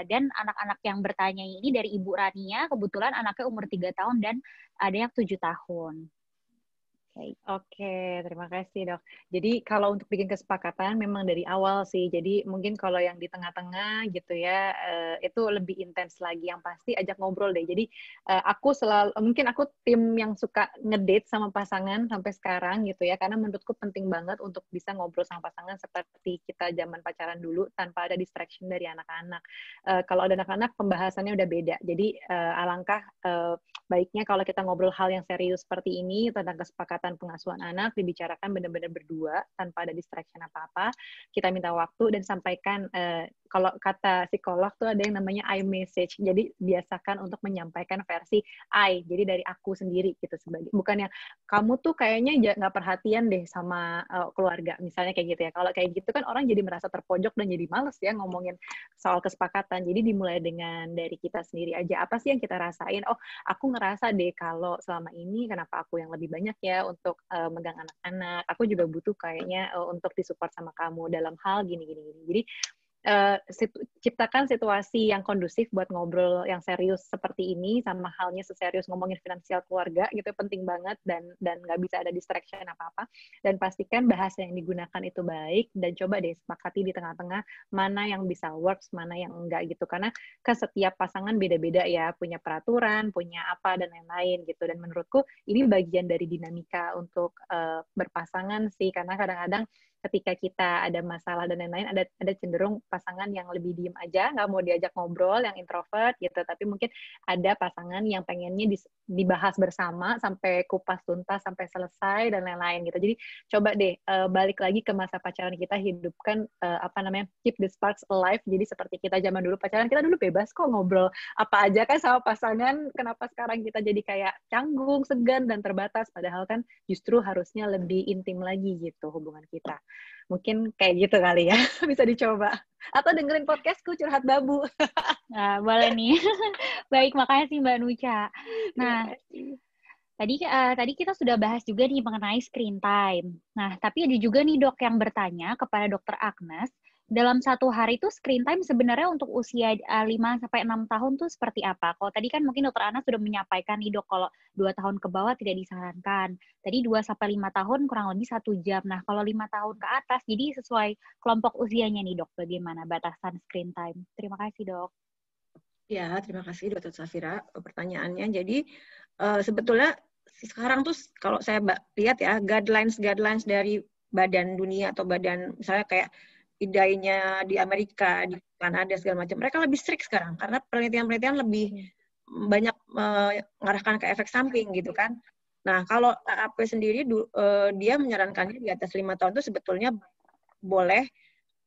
Dan anak-anak yang bertanya ini dari Ibu Rania, kebetulan anaknya umur 3 tahun dan ada yang 7 tahun. Oke, terima kasih Dok. Jadi kalau untuk bikin kesepakatan memang dari awal sih. Jadi mungkin kalau yang di tengah-tengah gitu ya, itu lebih intens lagi. Yang pasti ajak ngobrol deh. Jadi aku mungkin aku tim yang suka ngedate sama pasangan sampai sekarang gitu ya. Karena menurutku penting banget untuk bisa ngobrol sama pasangan seperti kita zaman pacaran dulu tanpa ada distraction dari anak-anak. Kalau ada anak-anak pembahasannya udah beda. Jadi alangkah baiknya kalau kita ngobrol hal yang serius seperti ini tentang kesepakatan pengasuhan anak, dibicarakan benar-benar berdua tanpa ada distraction apa-apa. Kita minta waktu dan sampaikan, kalau kata psikolog tuh ada yang namanya I message. Jadi biasakan untuk menyampaikan versi I, jadi dari aku sendiri gitu, sebagai bukannya kamu tuh kayaknya nggak perhatian deh sama keluarga, misalnya kayak gitu ya. Kalau kayak gitu kan orang jadi merasa terpojok dan jadi males ya ngomongin soal kesepakatan. Jadi dimulai dengan dari kita sendiri aja, apa sih yang kita rasain? Oh, aku ngerasa deh kalau selama ini kenapa aku yang lebih banyak ya untuk megang anak-anak. Aku juga butuh kayaknya untuk disupport sama kamu dalam hal gini-gini. Jadi ciptakan situasi yang kondusif buat ngobrol yang serius seperti ini, sama halnya seserius ngomongin finansial keluarga gitu, penting banget, dan nggak bisa ada distraction apa-apa, dan pastikan bahasa yang digunakan itu baik, dan coba deh sepakati di tengah-tengah mana yang bisa works, mana yang enggak gitu, karena ke setiap pasangan beda-beda ya, punya peraturan, punya apa, dan lain-lain gitu, dan menurutku ini bagian dari dinamika untuk berpasangan sih, karena kadang-kadang ketika kita ada masalah dan lain-lain, ada cenderung pasangan yang lebih diem aja, nggak mau diajak ngobrol, yang introvert gitu, tapi mungkin ada pasangan yang pengennya dibahas bersama sampai kupas tuntas, sampai selesai, dan lain-lain gitu. Jadi coba deh balik lagi ke masa pacaran kita, hidupkan keep the sparks alive. Jadi seperti kita zaman dulu pacaran, kita dulu bebas kok ngobrol apa aja kan sama pasangan, kenapa sekarang kita jadi kayak canggung, segan, dan terbatas, padahal kan justru harusnya lebih intim lagi gitu hubungan kita. Mungkin kayak gitu kali ya, bisa dicoba. Atau dengerin podcastku Curhat Babu. Nah, boleh nih. Baik, makasih Mbak Nucha. Nah, tadi kita sudah bahas juga nih mengenai screen time. Nah, tapi ada juga nih dok yang bertanya kepada Dokter Agnes, dalam satu hari itu screen time sebenarnya untuk usia 5-6 tahun tuh seperti apa? Kalau tadi kan mungkin Dokter Agnes sudah menyampaikan nih dok, kalau 2 tahun ke bawah tidak disarankan. Tadi 2-5 tahun kurang lebih 1 jam. Nah, kalau 5 tahun ke atas, jadi sesuai kelompok usianya nih dok, bagaimana batasan screen time? Terima kasih dok. Ya, terima kasih Dr. Safira pertanyaannya. Jadi sebetulnya sekarang tuh kalau saya lihat ya, guidelines dari badan dunia atau badan misalnya kayak IDAI-nya di Amerika, di Kanada segala macam, mereka lebih strict sekarang karena penelitian-penelitian lebih banyak mengarahkan ke efek samping gitu kan. Nah, kalau AAP sendiri dia menyarankannya di atas 5 tahun itu sebetulnya boleh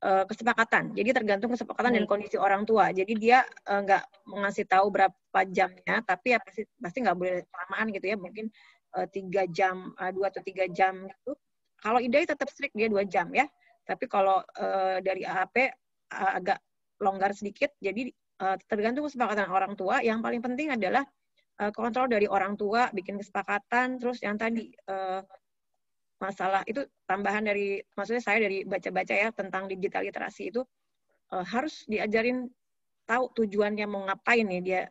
kesepakatan. Jadi tergantung kesepakatan dan kondisi orang tua. Jadi dia nggak mengasih tahu berapa jamnya, tapi ya pasti nggak boleh kelamaan gitu ya. Mungkin 3 jam, 2 atau 3 jam gitu. Kalau IDAI tetap strict dia 2 jam ya. Tapi kalau dari AAP agak longgar sedikit. Jadi tergantung kesepakatan orang tua. Yang paling penting adalah kontrol dari orang tua, bikin kesepakatan. Terus yang tadi masalah itu tambahan dari, maksudnya saya dari baca-baca ya tentang digital literasi itu harus diajarin tahu tujuannya mau ngapain nih dia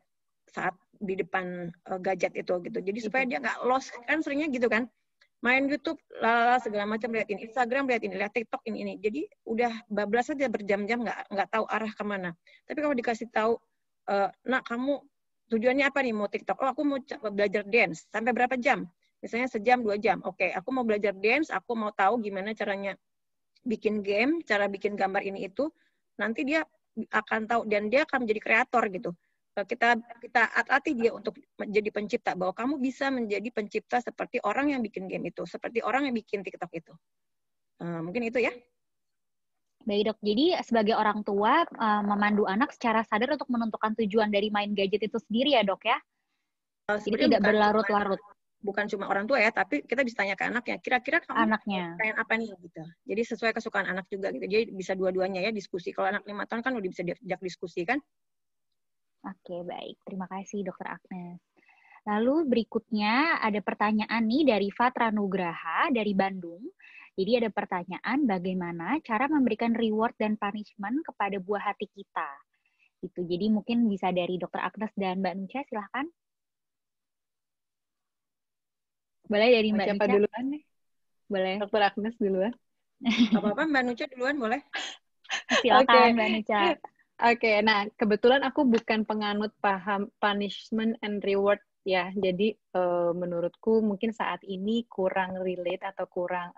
saat di depan gadget itu gitu. Jadi supaya dia nggak lost, kan seringnya gitu kan, main YouTube segala macam, lihat ini Instagram, lihat ini, lihat TikTok ini. Jadi udah bablas aja berjam-jam nggak tahu arah kemana. Tapi kalau dikasih tahu, nak kamu tujuannya apa nih mau TikTok? Oh aku mau belajar dance, sampai berapa jam? Misalnya sejam, 2 jam. Oke, aku mau belajar dance, aku mau tahu gimana caranya bikin game, cara bikin gambar ini itu. Nanti dia akan tahu dan dia akan menjadi kreator gitu. Kita hati dia untuk menjadi pencipta, bahwa kamu bisa menjadi pencipta seperti orang yang bikin game itu, seperti orang yang bikin TikTok itu. Mungkin itu ya. Baik dok, jadi sebagai orang tua memandu anak secara sadar untuk menentukan tujuan dari main gadget itu sendiri ya dok ya? Jadi tidak berlarut-larut. Bukan cuma orang tua ya, tapi kita bisa tanya ke anaknya, kira-kira kamu pengen apa nih gitu. Jadi sesuai kesukaan anak juga gitu. Jadi bisa dua-duanya ya diskusi. Kalau anak 5 tahun kan udah bisa diajak diskusi kan. Oke, baik. Terima kasih Dr. Agnes. Lalu berikutnya ada pertanyaan nih dari Fatra Nugraha dari Bandung. Jadi ada pertanyaan bagaimana cara memberikan reward dan punishment kepada buah hati kita. Itu. Jadi mungkin bisa dari Dr. Agnes dan Mbak Nucha, silahkan. Boleh dari Mbak Siapa Nucha? duluan nih? Boleh. Dr. Agnes duluan. Apa-apa Mbak Nucha duluan boleh? Silakan Mbak Nucha. Oke, nah kebetulan aku bukan penganut paham punishment and reward ya. Jadi menurutku mungkin saat ini kurang relate atau kurang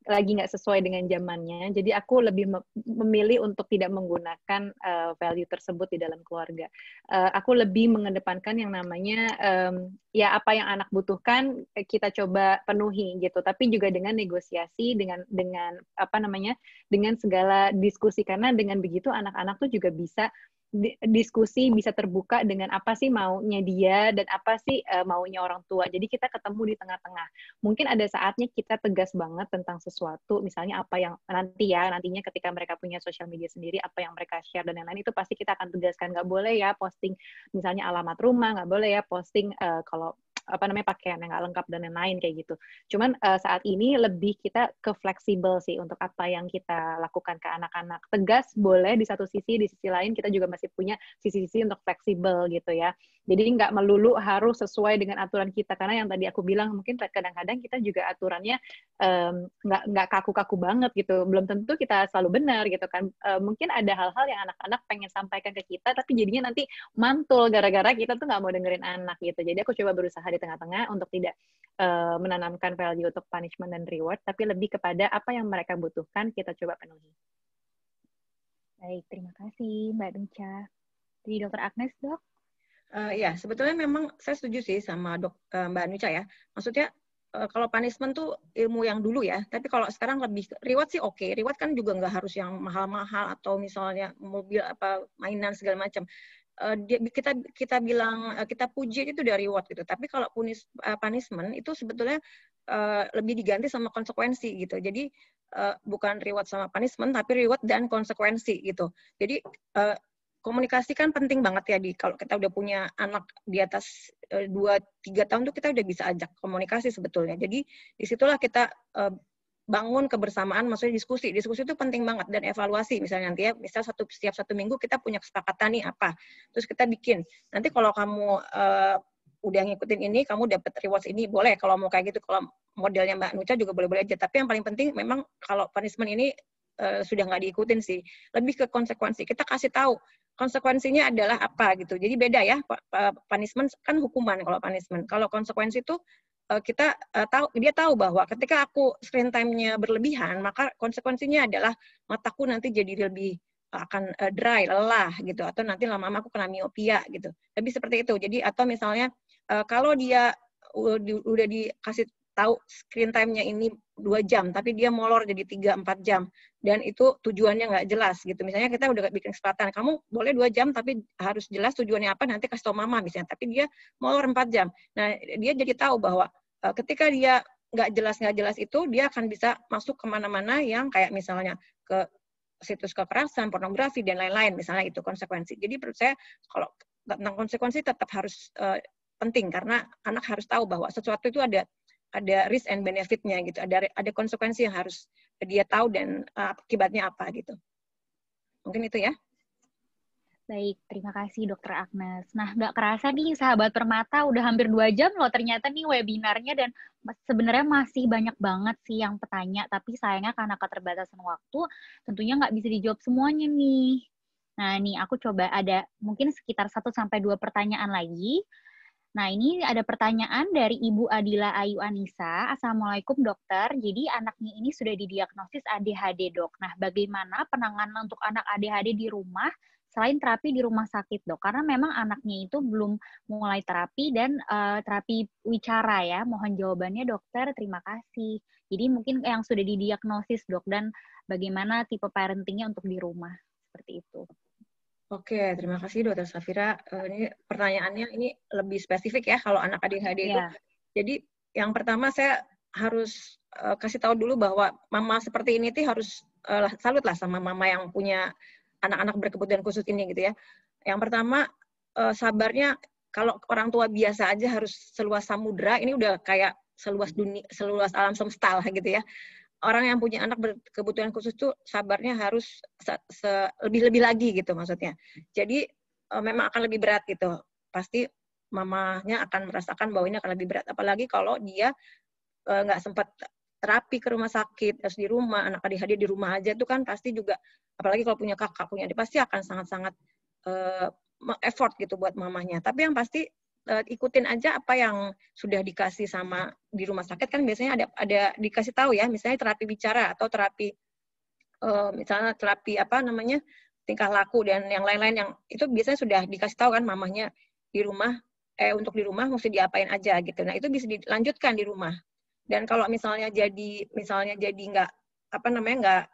lagi nggak sesuai dengan zamannya. Jadi aku lebih memilih untuk tidak menggunakan value tersebut di dalam keluarga. Aku lebih mengedepankan yang namanya ya apa yang anak butuhkan kita coba penuhi gitu. Tapi juga dengan negosiasi, dengan dengan segala diskusi, karena dengan begitu anak-anak tuh juga bisa diskusi, bisa terbuka dengan apa sih maunya dia dan apa sih maunya orang tua. Jadi kita ketemu di tengah-tengah. Mungkin ada saatnya kita tegas banget tentang sesuatu, misalnya apa yang nantinya ketika mereka punya sosial media sendiri, apa yang mereka share dan lain-lain, itu pasti kita akan tegaskan, nggak boleh ya posting misalnya alamat rumah, nggak boleh ya posting kalau pakaian yang nggak lengkap dan lain-lain kayak gitu. Cuman saat ini lebih kita ke fleksibel sih untuk apa yang kita lakukan ke anak-anak. Tegas boleh di satu sisi, di sisi lain kita juga masih punya sisi-sisi untuk fleksibel gitu ya. Jadi nggak melulu harus sesuai dengan aturan kita, karena yang tadi aku bilang mungkin kadang-kadang kita juga aturannya nggak kaku-kaku banget gitu. Belum tentu kita selalu benar gitu kan. Mungkin ada hal-hal yang anak-anak pengen sampaikan ke kita, tapi jadinya nanti mantul gara-gara kita tuh nggak mau dengerin anak gitu. Jadi aku coba berusaha di tengah-tengah untuk tidak menanamkan value untuk punishment dan reward, tapi lebih kepada apa yang mereka butuhkan kita coba penuhi. Baik, terima kasih Mbak Nucha. Jadi Dr. Agnes, dok? Ya, sebetulnya memang saya setuju sih sama Mbak Nucha ya. Maksudnya kalau punishment tuh ilmu yang dulu ya, tapi kalau sekarang lebih reward sih oke. Reward kan juga nggak harus yang mahal-mahal atau misalnya mobil apa mainan segala macam. Kita bilang kita puji itu dari reward gitu. Tapi kalau punishment itu sebetulnya lebih diganti sama konsekuensi gitu. Jadi bukan reward sama punishment, tapi reward dan konsekuensi gitu. Jadi komunikasi kan penting banget ya kalau kita udah punya anak di atas 2-3 tahun tuh kita udah bisa ajak komunikasi sebetulnya. Jadi disitulah kita bangun kebersamaan, maksudnya diskusi. Diskusi itu penting banget dan evaluasi misalnya nanti ya, misal setiap 1 minggu kita punya kesepakatan nih apa. Terus kita bikin. Nanti kalau kamu udah ngikutin ini, kamu dapat rewards ini, boleh kalau mau kayak gitu. Kalau modelnya Mbak Nucha juga boleh-boleh aja. Tapi yang paling penting memang kalau punishment ini sudah nggak diikutin sih. Lebih ke konsekuensi. Kita kasih tahu konsekuensinya adalah apa gitu. Jadi beda ya, punishment kan hukuman kalau punishment. Kalau konsekuensi itu kita dia tahu bahwa ketika aku screen time-nya berlebihan, maka konsekuensinya adalah mataku nanti jadi lebih akan dry, lelah gitu, atau nanti lama-lama aku kena miopia gitu. Lebih seperti itu. Jadi atau misalnya kalau dia udah dikasih tahu screen time-nya ini 2 jam, tapi dia molor jadi 3-4 jam, dan itu tujuannya nggak jelas gitu. Misalnya kita udah bikin kesepakatan, kamu boleh 2 jam, tapi harus jelas tujuannya apa, nanti kasih tau mama misalnya, tapi dia molor 4 jam. Nah, dia jadi tahu bahwa ketika dia nggak jelas itu, dia akan bisa masuk kemana-mana yang kayak misalnya ke situs kekerasan, pornografi, dan lain-lain, misalnya itu konsekuensi. Jadi menurut saya, kalau tentang konsekuensi tetap harus penting, karena anak harus tahu bahwa sesuatu itu ada risk and benefit-nya gitu, ada konsekuensi yang harus dia tahu dan akibatnya apa gitu. Mungkin itu ya. Baik, terima kasih Dokter Agnes. Nah, nggak kerasa nih Sahabat Permata udah hampir 2 jam loh ternyata nih webinarnya, dan sebenarnya masih banyak banget sih yang bertanya, tapi sayangnya karena keterbatasan waktu, tentunya nggak bisa dijawab semuanya nih. Nah, nih aku coba ada mungkin sekitar 1-2 pertanyaan lagi. Nah, ini ada pertanyaan dari Ibu Adila Ayu Anissa. Assalamualaikum dokter, jadi anaknya ini sudah didiagnosis ADHD dok. Nah, bagaimana penanganan untuk anak ADHD di rumah selain terapi di rumah sakit dok? Karena memang anaknya itu belum mulai terapi dan terapi wicara ya. Mohon jawabannya dokter, terima kasih. Jadi mungkin yang sudah didiagnosis dok, dan bagaimana tipe parentingnya untuk di rumah, seperti itu. Oke, terima kasih Dokter Safira. Ini pertanyaannya ini lebih spesifik ya kalau anak ADHD itu. Jadi yang pertama saya harus kasih tahu dulu bahwa mama seperti ini tuh harus salut lah sama mama yang punya anak-anak berkebutuhan khusus ini gitu ya. Yang pertama sabarnya, kalau orang tua biasa aja harus seluas samudra, ini udah kayak seluas dunia, seluas alam semesta lah gitu ya. Orang yang punya anak berkebutuhan khusus tuh sabarnya harus lebih-lebih lagi gitu maksudnya. Jadi memang akan lebih berat gitu. Pasti mamanya akan merasakan bahwa ini akan lebih berat. Apalagi kalau dia nggak sempat terapi ke rumah sakit, harus di rumah, anak ADHD di rumah aja itu kan pasti juga, apalagi kalau punya kakak, punya adik, pasti akan sangat-sangat effort gitu buat mamanya. Tapi yang pasti ikutin aja apa yang sudah dikasih sama di rumah sakit, kan biasanya ada dikasih tahu ya, misalnya terapi bicara atau terapi misalnya terapi apa namanya tingkah laku dan yang lain-lain, yang itu biasanya sudah dikasih tahu kan mamahnya di rumah, untuk di rumah mesti diapain aja gitu. Nah, itu bisa dilanjutkan di rumah. Dan kalau misalnya jadi nggak apa namanya nggak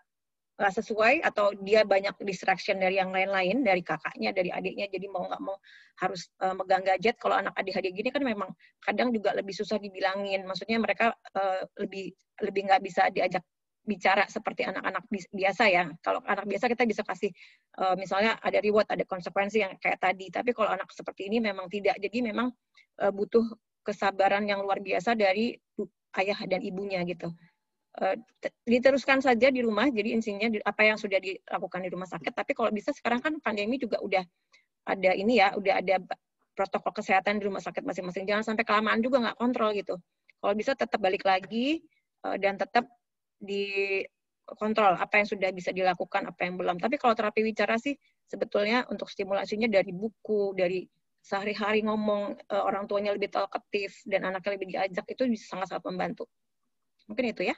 sesuai, atau dia banyak distraction dari yang lain-lain, dari kakaknya, dari adiknya, jadi mau nggak mau harus megang gadget. Kalau anak ADHD gini kan memang kadang juga lebih susah dibilangin, maksudnya mereka lebih nggak bisa diajak bicara seperti anak-anak biasa ya. Kalau anak biasa kita bisa kasih misalnya ada reward, ada konsekuensi yang kayak tadi, tapi kalau anak seperti ini memang tidak. Jadi memang butuh kesabaran yang luar biasa dari ayah dan ibunya gitu. Diteruskan saja di rumah, jadi intinya apa yang sudah dilakukan di rumah sakit. Tapi kalau bisa sekarang kan pandemi juga udah ada ini ya, udah ada protokol kesehatan di rumah sakit masing-masing. Jangan sampai kelamaan juga nggak kontrol gitu. Kalau bisa tetap balik lagi dan tetap dikontrol apa yang sudah bisa dilakukan, apa yang belum. Tapi kalau terapi wicara sih sebetulnya untuk stimulasinya dari buku, dari sehari-hari ngomong, orang tuanya lebih talkatif dan anaknya lebih diajak, itu bisa sangat-sangat membantu. Mungkin itu ya.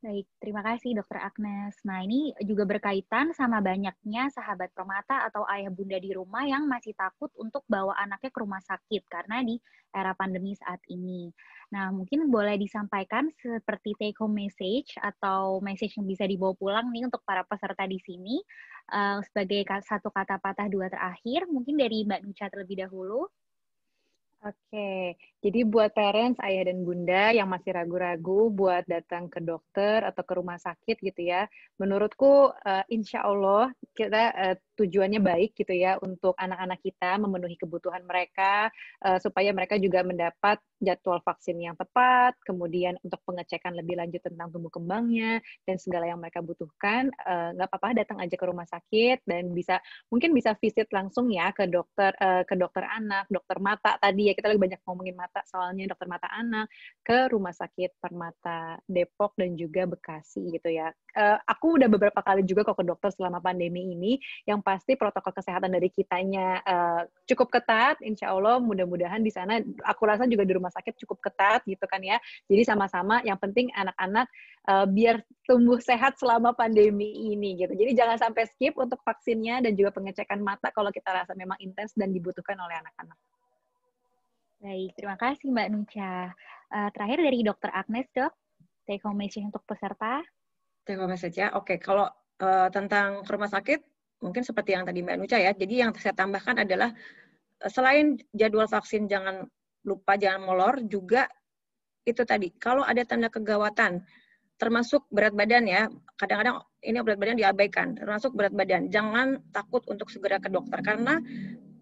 Baik, terima kasih Dokter Agnes. Nah, ini juga berkaitan sama banyaknya sahabat permata atau ayah bunda di rumah yang masih takut untuk bawa anaknya ke rumah sakit karena di era pandemi saat ini. Nah, mungkin boleh disampaikan seperti take home message atau message yang bisa dibawa pulang nih untuk para peserta di sini sebagai satu kata patah dua terakhir. Mungkin dari Mbak Nucha terlebih dahulu. Oke, jadi buat parents, ayah dan bunda yang masih ragu-ragu buat datang ke dokter atau ke rumah sakit gitu ya, menurutku insya Allah kita tujuannya baik gitu ya untuk anak-anak kita memenuhi kebutuhan mereka supaya mereka juga mendapat jadwal vaksin yang tepat, kemudian untuk pengecekan lebih lanjut tentang tumbuh kembangnya dan segala yang mereka butuhkan, nggak apa-apa datang aja ke rumah sakit dan mungkin bisa visit langsung ya ke dokter anak, dokter mata tadi ya, ya, kita lagi banyak ngomongin mata, soalnya dokter mata anak, ke Rumah Sakit Permata Depok dan juga Bekasi gitu ya. Aku udah beberapa kali juga kok ke dokter selama pandemi ini, yang pasti protokol kesehatan dari kitanya cukup ketat, insya Allah mudah-mudahan di sana, aku rasa juga di rumah sakit cukup ketat gitu kan ya. Jadi sama-sama yang penting anak-anak biar tumbuh sehat selama pandemi ini gitu. Jadi jangan sampai skip untuk vaksinnya dan juga pengecekan mata kalau kita rasa memang intens dan dibutuhkan oleh anak-anak. Baik, terima kasih Mbak Nucha. Terakhir dari Dr. Agnes, Dok, take home message untuk peserta. Take home message ya. Oke, kalau tentang rumah sakit, mungkin seperti yang tadi Mbak Nucha ya. Jadi yang saya tambahkan adalah selain jadwal vaksin jangan lupa, jangan molor, juga itu tadi, kalau ada tanda kegawatan, termasuk berat badan ya, kadang-kadang ini berat badan diabaikan, termasuk berat badan, jangan takut untuk segera ke dokter, karena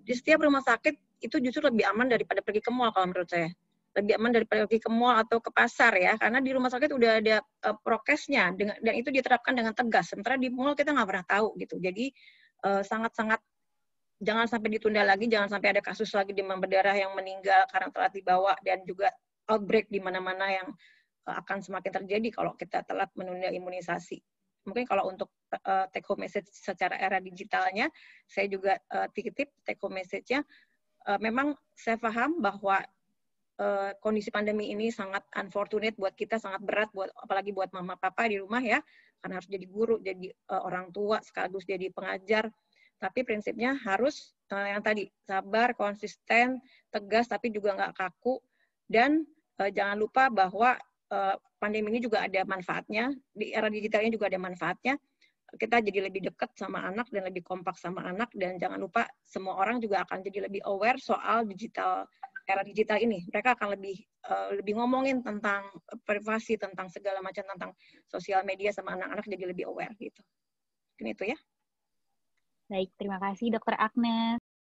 di setiap rumah sakit itu justru lebih aman daripada pergi ke mall kalau menurut saya. Lebih aman daripada pergi ke mall atau ke pasar ya, karena di rumah sakit udah ada prokesnya, dan itu diterapkan dengan tegas, sementara di mall kita nggak pernah tahu gitu. Jadi sangat-sangat jangan sampai ditunda lagi, jangan sampai ada kasus lagi demam berdarah yang meninggal karena telat dibawa, dan juga outbreak di mana-mana yang akan semakin terjadi kalau kita telat menunda imunisasi. Mungkin kalau untuk take home message secara era digitalnya, saya juga titip take home message-nya. Memang saya paham bahwa kondisi pandemi ini sangat unfortunate buat kita, sangat berat, apalagi buat mama papa di rumah ya, karena harus jadi guru, jadi orang tua, sekaligus jadi pengajar. Tapi prinsipnya harus yang tadi, sabar, konsisten, tegas, tapi juga nggak kaku. Dan jangan lupa bahwa pandemi ini juga ada manfaatnya, di era digitalnya juga ada manfaatnya. Kita jadi lebih dekat sama anak dan lebih kompak sama anak, dan jangan lupa semua orang juga akan jadi lebih aware soal era digital ini. Mereka akan lebih ngomongin tentang privasi, tentang segala macam, tentang sosial media sama anak-anak, jadi lebih aware gitu. Mungkin itu ya. Baik, terima kasih Dr. Agnes.